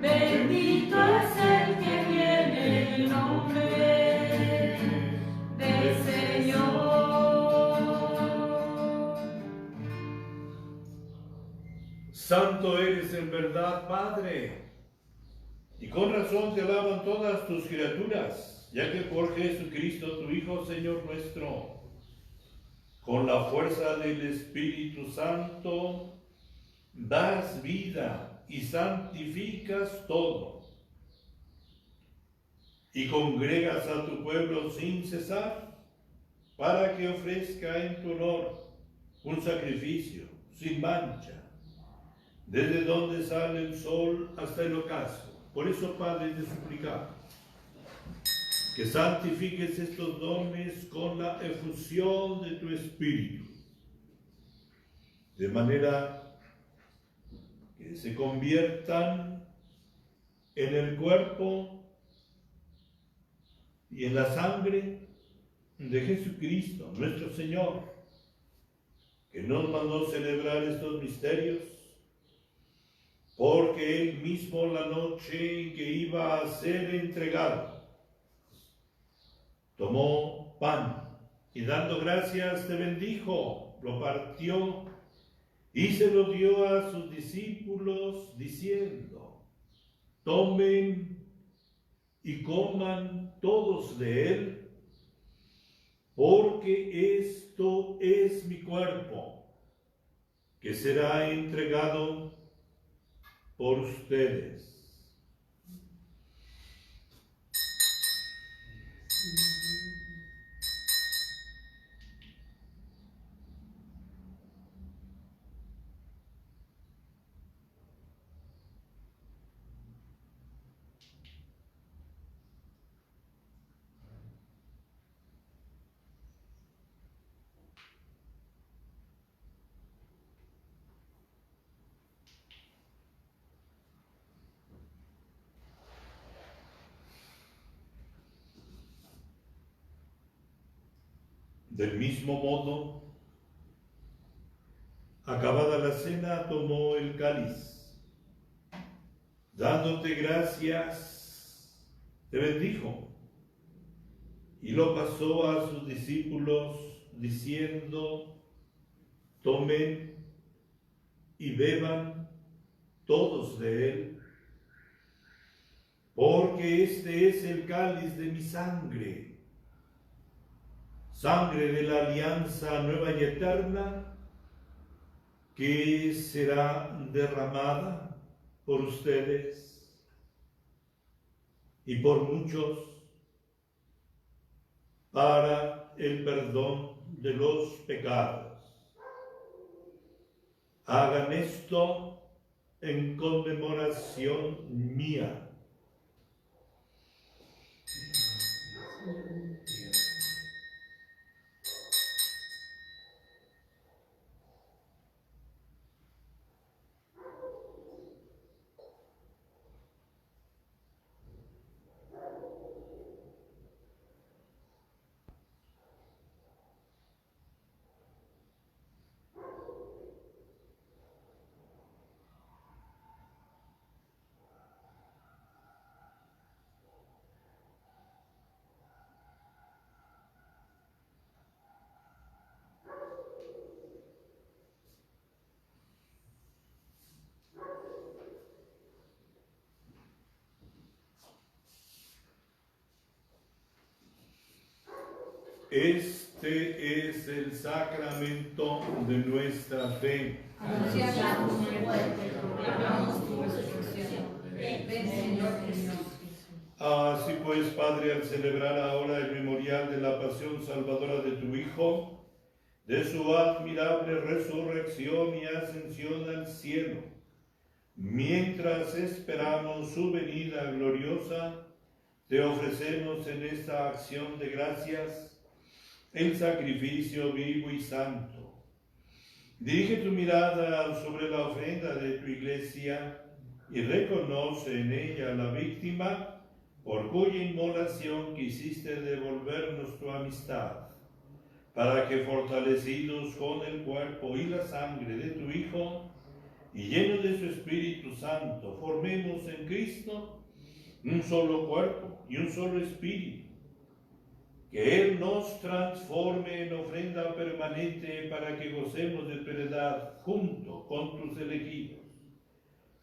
Bendito es el que viene en el nombre del Señor. Santo eres en verdad, Padre, y con razón te alaban todas tus criaturas, ya que por Jesucristo, tu Hijo, Señor nuestro, con la fuerza del Espíritu Santo, das vida y santificas todo, y congregas a tu pueblo sin cesar, para que ofrezca en tu honor un sacrificio sin mancha, desde donde sale el sol hasta el ocaso. Por eso, Padre, te suplicamos que santifiques estos dones con la efusión de tu Espíritu, de manera que se conviertan en el cuerpo y en la sangre de Jesucristo, nuestro Señor, que nos mandó celebrar estos misterios, porque Él mismo, la noche en que iba a ser entregado, tomó pan y dando gracias te bendijo, lo partió y se lo dio a sus discípulos diciendo: tomen y coman todos de él, porque esto es mi cuerpo, que será entregado por ustedes. Del mismo modo, acabada la cena, tomó el cáliz, dándote gracias, te bendijo, y lo pasó a sus discípulos, diciendo: tomen y beban todos de él, porque este es el cáliz de mi sangre, sangre de la alianza nueva y eterna, que será derramada por ustedes y por muchos para el perdón de los pecados. Hagan esto en conmemoración mía. Este es el sacramento de nuestra fe. Anunciamos tu muerte, proclamamos tu resurrección. Ven, Señor Jesús. Así pues, Padre, al celebrar ahora el memorial de la pasión salvadora de tu Hijo, de su admirable resurrección y ascensión al cielo, mientras esperamos su venida gloriosa, te ofrecemos en esta acción de gracias el sacrificio vivo y santo. Dirige tu mirada sobre la ofrenda de tu iglesia y reconoce en ella la víctima por cuya inmolación quisiste devolvernos tu amistad, para que fortalecidos con el cuerpo y la sangre de tu Hijo y llenos de su Espíritu Santo, formemos en Cristo un solo cuerpo y un solo espíritu. Que Él nos transforme en ofrenda permanente para que gocemos de tu heredad junto con tus elegidos,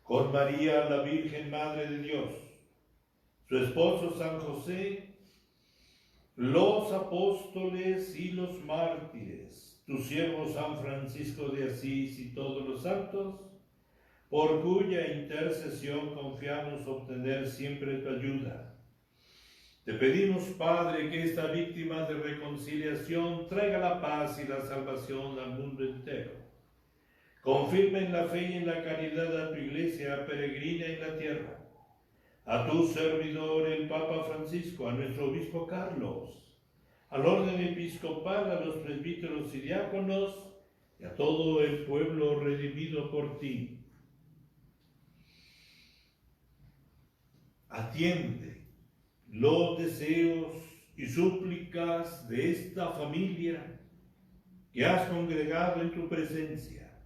con María, la Virgen Madre de Dios, su esposo San José, los apóstoles y los mártires, tu siervo San Francisco de Asís y todos los santos, por cuya intercesión confiamos obtener siempre tu ayuda. Te pedimos, Padre, que esta víctima de reconciliación traiga la paz y la salvación al mundo entero. Confirma en la fe y en la caridad a tu iglesia peregrina en la tierra, a tu servidor el Papa Francisco, a nuestro obispo Carlos, al orden episcopal, a los presbíteros y diáconos y a todo el pueblo redimido por ti. Atiende los deseos y súplicas de esta familia que has congregado en tu presencia.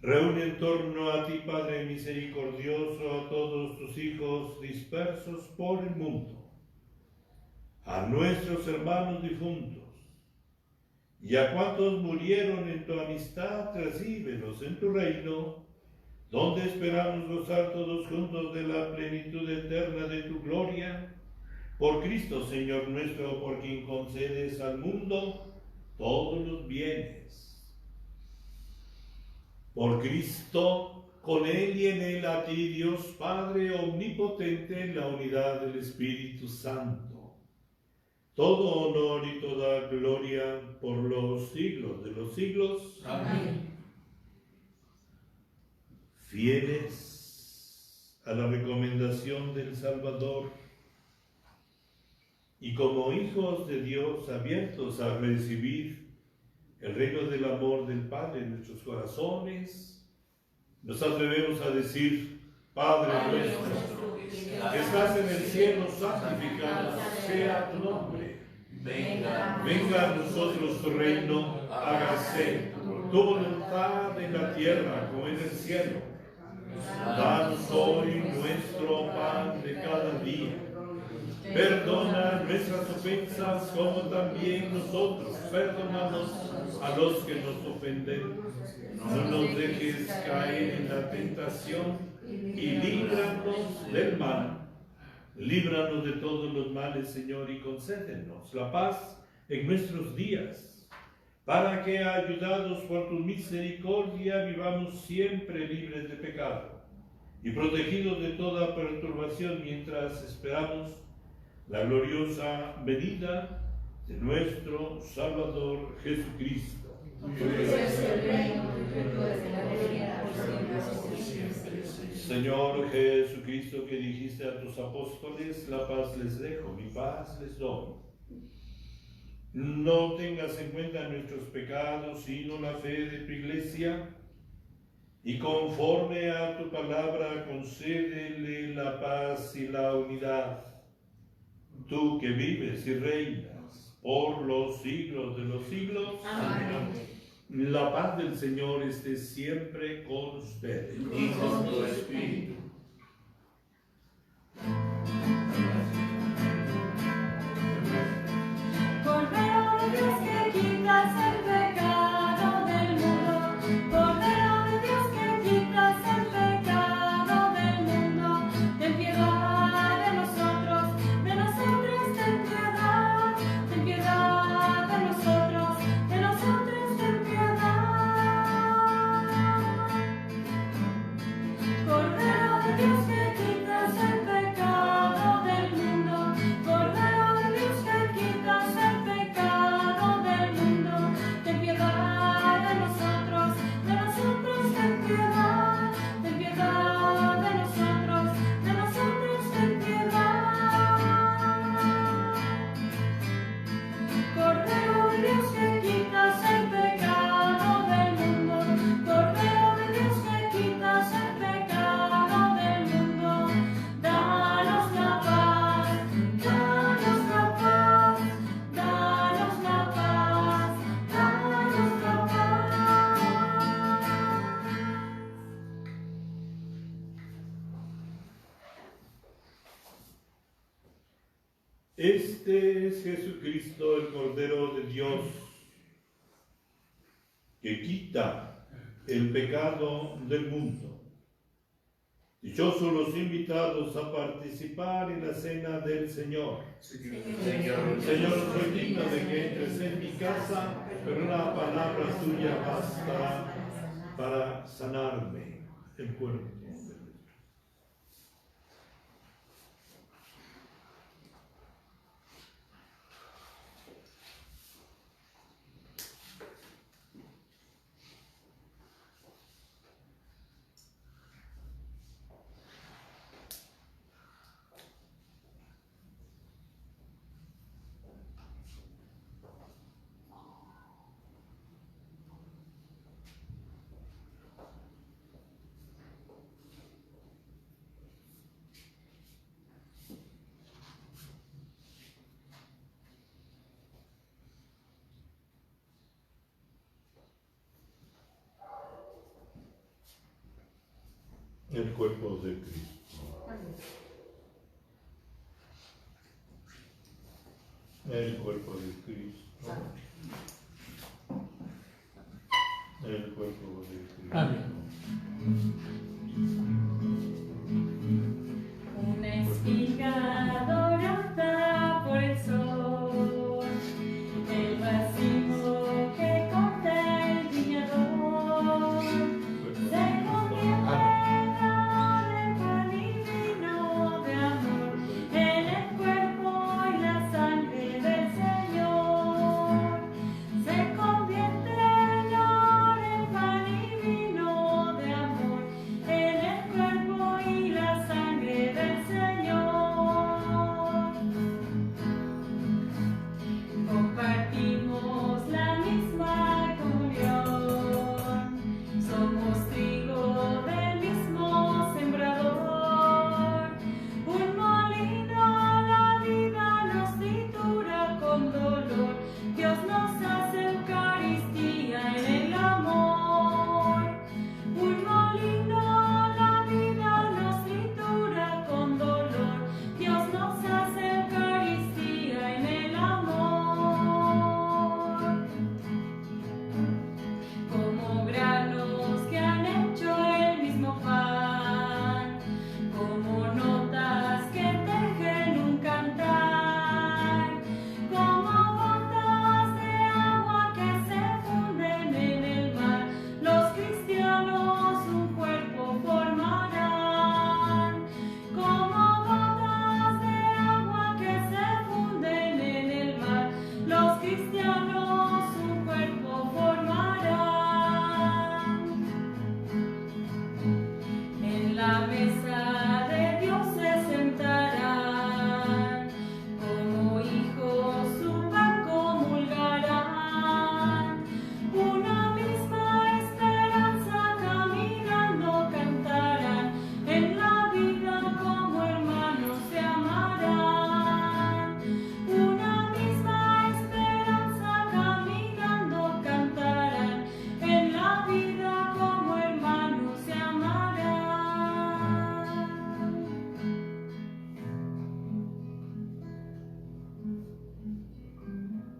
Reúne en torno a ti, Padre misericordioso, a todos tus hijos dispersos por el mundo, a nuestros hermanos difuntos, y a cuantos murieron en tu amistad, recíbelos en tu reino, donde esperamos gozar todos juntos de la plenitud eterna de tu gloria, por Cristo Señor nuestro, por quien concedes al mundo todos los bienes. Por Cristo, con Él y en Él, a ti, Dios Padre omnipotente, en la unidad del Espíritu Santo, todo honor y toda gloria por los siglos de los siglos. Amén. Fieles a la recomendación del Salvador y como hijos de Dios abiertos a recibir el reino del amor del Padre en nuestros corazones, nos atrevemos a decir: Padre nuestro, que estás en el cielo, santificado sea tu nombre. Venga a nosotros tu reino, hágase tu voluntad en la tierra como en el cielo. Danos hoy nuestro pan de cada día. Perdona nuestras ofensas como también nosotros perdonamos a los que nos ofenden. No nos dejes caer en la tentación y líbranos del mal. Líbranos de todos los males, Señor, y concédenos la paz en nuestros días, para que, ayudados por tu misericordia, vivamos siempre libres de pecado y protegidos de toda perturbación mientras esperamos la gloriosa venida de nuestro Salvador Jesucristo. Señor Jesucristo, que dijiste a tus apóstoles, la paz les dejo, mi paz les doy. No tengas en cuenta nuestros pecados, sino la fe de tu iglesia, y conforme a tu palabra concédele la paz y la unidad. Tú que vives y reinas por los siglos de los siglos. Amén. La paz del Señor esté siempre con ustedes. Y con tu espíritu. Cordero de Dios que quitas el pecado del mundo, Cordero de Dios que quitas el pecado del mundo, ten piedad de nosotros ten piedad, ten piedad de nosotros ten piedad. Cordero de Dios que quitas el pecado del mundo, Cordero de Dios que quitas el pecado del mundo, ten piedad de nosotros ten piedad, ten piedad de nosotros ten piedad. Cordero de Dios que quitas el pecado del mundo, Cordero de Dios que quitas el pecado del mundo, danos la paz, danos la paz, danos la paz, danos la paz. Este es Jesucristo, el Cordero de Dios, que quita el pecado del mundo. Dichosos los invitados a participar en la cena del Señor. Señor, soy digno de que entres en mi casa, pero una palabra tuya basta para sanarme el cuerpo. El cuerpo de Cristo. El cuerpo de Cristo. El cuerpo de Cristo. Amén. Una espiga dorada por el sol, el racimo que corta el viñador, se convierte en pan y vino de amor, en el cuerpo y la sangre del Señor. Se convierte en pan y vino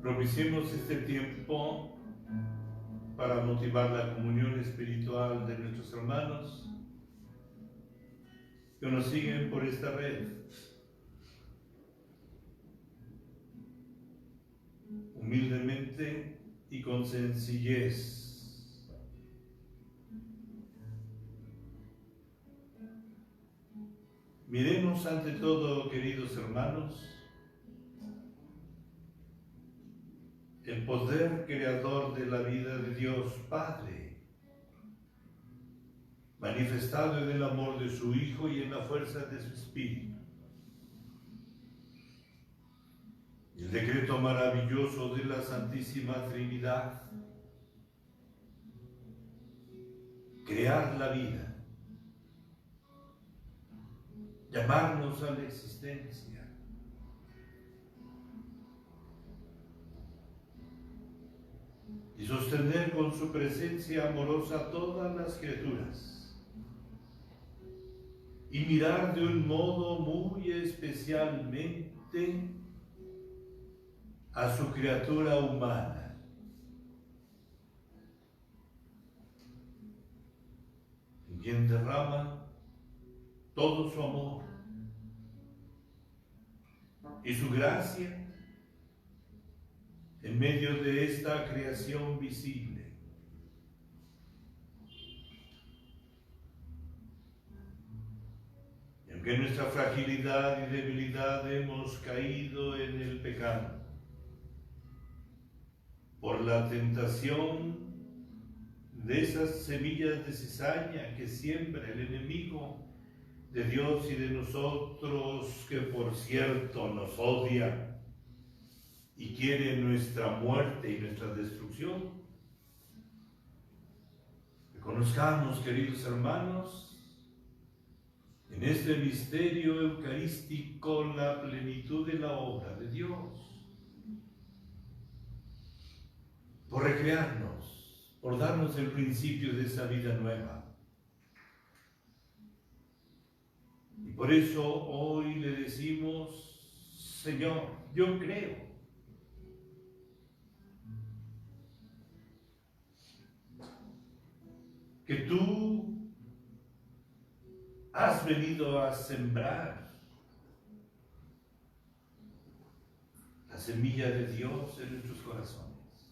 Propiciemos este tiempo para motivar la comunión espiritual de nuestros hermanos que nos siguen por esta red. Humildemente y con sencillez. Miremos ante todo, queridos hermanos, el poder creador de la vida de Dios Padre, manifestado en el amor de su Hijo y en la fuerza de su Espíritu. El decreto maravilloso de la Santísima Trinidad, crear la vida, llamarnos a la existencia, y sostener con su presencia amorosa todas las criaturas, y mirar de un modo muy especialmente a su criatura humana, en quien derrama todo su amor y su gracia en medio de esta creación visible. Y aunque en nuestra fragilidad y debilidad hemos caído en el pecado, por la tentación de esas semillas de cizaña que siembra el enemigo de Dios y de nosotros, que por cierto nos odia y quiere nuestra muerte y nuestra destrucción. Reconozcamos, queridos hermanos, en este misterio eucarístico la plenitud de la obra de Dios, por recrearnos, por darnos el principio de esa vida nueva. Y por eso hoy le decimos: Señor, yo creo. Que tú has venido a sembrar la semilla de Dios en nuestros corazones,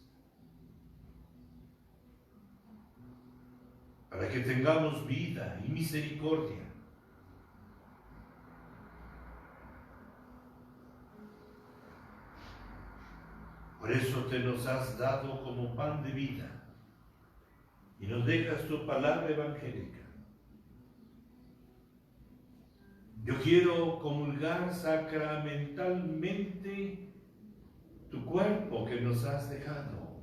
para que tengamos vida y misericordia. Por eso te nos has dado como pan de vida y nos dejas tu palabra evangélica. Yo quiero comulgar sacramentalmente tu cuerpo que nos has dejado.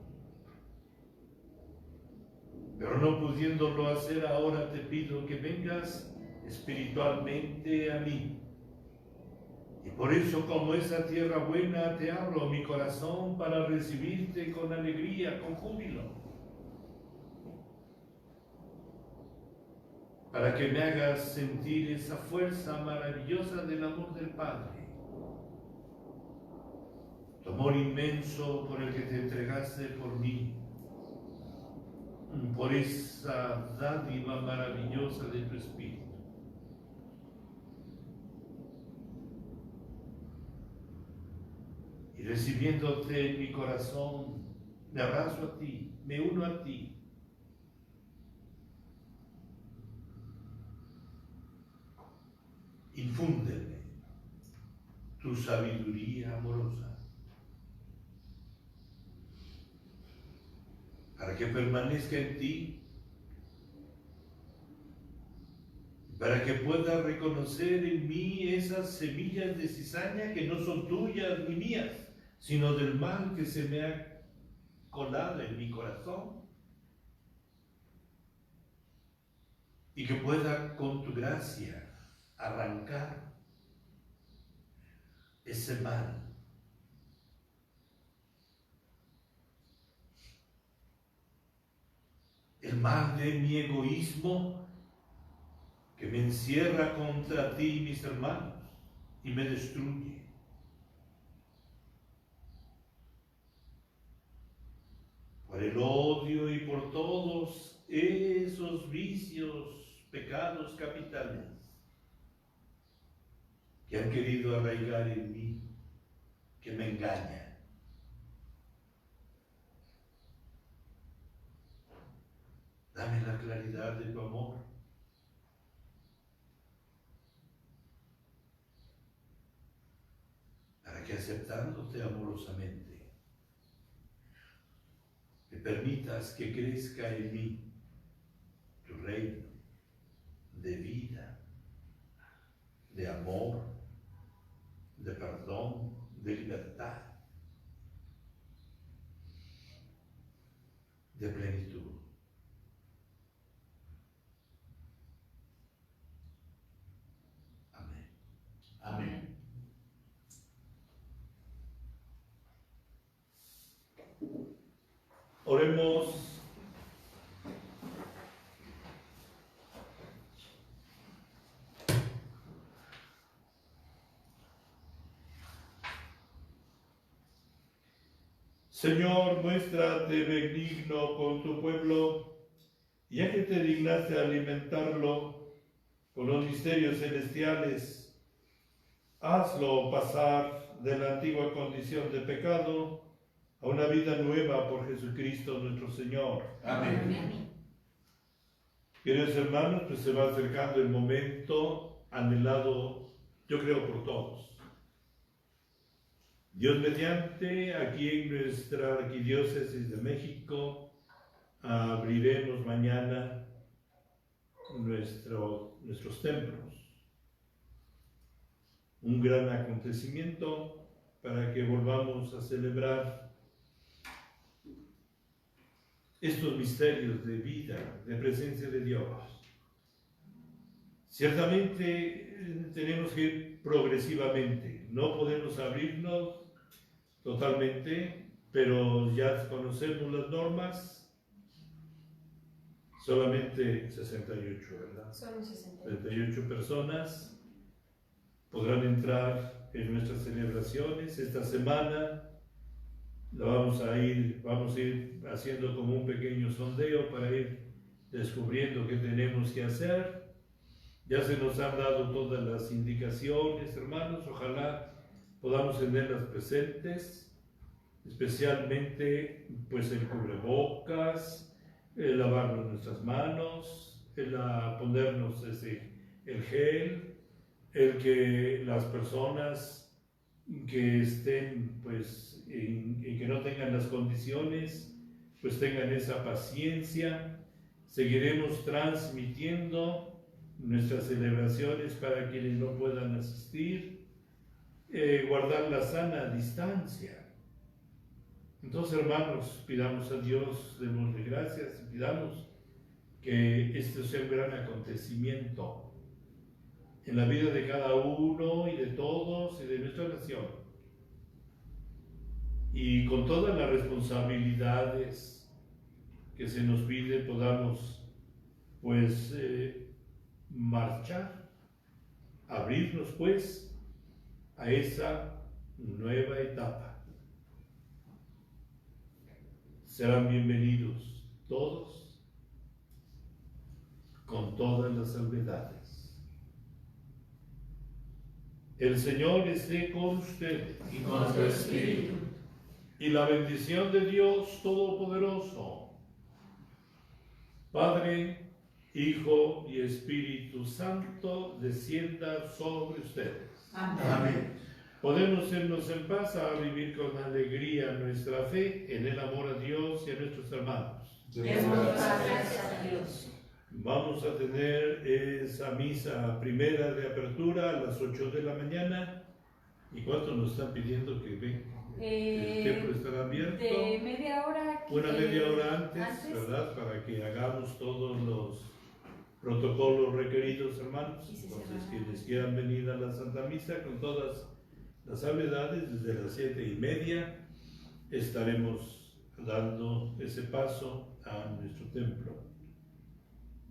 Pero no pudiéndolo hacer ahora, te pido que vengas espiritualmente a mí. Y por eso, como esa tierra buena, te abro mi corazón para recibirte con alegría, con júbilo. Para que me hagas sentir esa fuerza maravillosa del amor del Padre. Tu amor inmenso por el que te entregaste por mí. Por esa dádiva maravillosa de tu Espíritu. Y recibiéndote en mi corazón, me abrazo a ti, me uno a ti. Infúndeme tu sabiduría amorosa, para que permanezca en ti, para que pueda reconocer en mí esas semillas de cizaña que no son tuyas ni mías, sino del mal que se me ha colado en mi corazón, y que pueda con tu gracia arrancar ese mal. El mal de mi egoísmo que me encierra contra ti y mis hermanos y me destruye. por el odio y por todos esos vicios, pecados capitales que han querido arraigar en mí, que me engañan. Dame la claridad de tu amor. Para que aceptándote amorosamente, me permitas que crezca en mí tu reino de vida, de amor, de perdón, de libertad, de plenitud. Amén. Amén. Oremos. Señor, muéstrate benigno con tu pueblo, ya que te dignaste alimentarlo con los misterios celestiales, hazlo pasar de la antigua condición de pecado a una vida nueva por Jesucristo nuestro Señor. Amén. Amén. Queridos hermanos, pues se va acercando el momento anhelado, yo creo, por todos. Dios mediante, aquí en nuestra Arquidiócesis de México, abriremos mañana nuestros templos. Un gran acontecimiento para que volvamos a celebrar estos misterios de vida, de presencia de Dios. Ciertamente tenemos que ir progresivamente, no podemos abrirnos totalmente, pero ya conocemos las normas, solamente 68, ¿verdad? Solo 68. 68 personas podrán entrar en nuestras celebraciones. Esta semana vamos a ir haciendo como un pequeño sondeo para ir descubriendo qué tenemos que hacer. Ya se nos han dado todas las indicaciones, hermanos, ojalá podamos tenerlas presentes, especialmente pues el cubrebocas, el lavarnos nuestras manos, ponernos el gel, el que las personas que estén pues y que no tengan las condiciones pues tengan esa paciencia. Seguiremos transmitiendo nuestras celebraciones para quienes no puedan asistir, guardar la sana distancia. Entonces, hermanos, pidamos a Dios, démosle gracias y pidamos que este sea un gran acontecimiento en la vida de cada uno y de todos y de nuestra nación. Y con todas las responsabilidades que se nos pide podamos pues marchar, abrirnos pues a esa nueva etapa. Serán bienvenidos todos, con todas las salvedades. El Señor esté con ustedes. Y con tu espíritu. Y la bendición de Dios Todopoderoso, Padre, Hijo y Espíritu Santo, descienda sobre ustedes. Amén. Podemos irnos en paz a vivir con alegría nuestra fe en el amor a Dios y a nuestros hermanos. Demos gracias a Dios. Vamos a tener esa misa primera de apertura a las 8 de la mañana. ¿Y cuánto nos están pidiendo que venga? El templo estará abierto. De media hora. Una media hora antes, ¿verdad? Para que hagamos todos los protocolos requeridos, hermanos. Y se Entonces, cerrará. quienes quieran venir a la Santa Misa con todas las salvedades, desde las 7:30 estaremos dando ese paso a nuestro templo.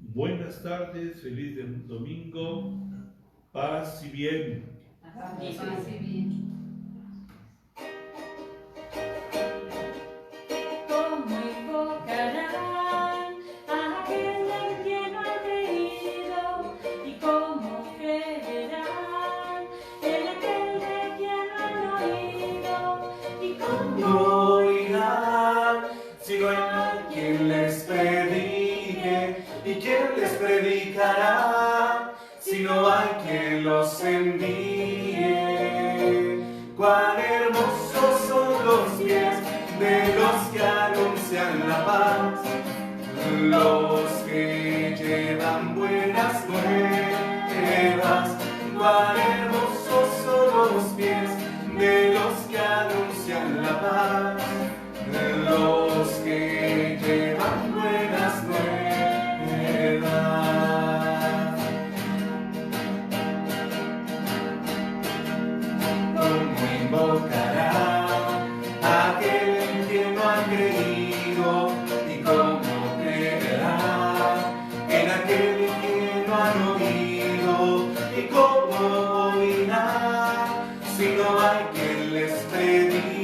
Buenas tardes, feliz domingo, paz y bien. Paz y bien. Como el si no hay quien les predique, ¿y quién les predicará? Si no hay quien los envíe. Cuán hermosos son los pies de los que anuncian la paz, los que llevan buenas nuevas. Cuán hermosos son los pies de los que anuncian la paz, los que llevan buenas nuevas. ¿Cómo invocará aquel que no ha creído? ¿Y cómo creerá en aquel que no han oído? ¿Y cómo oirá si no hay quien les predique?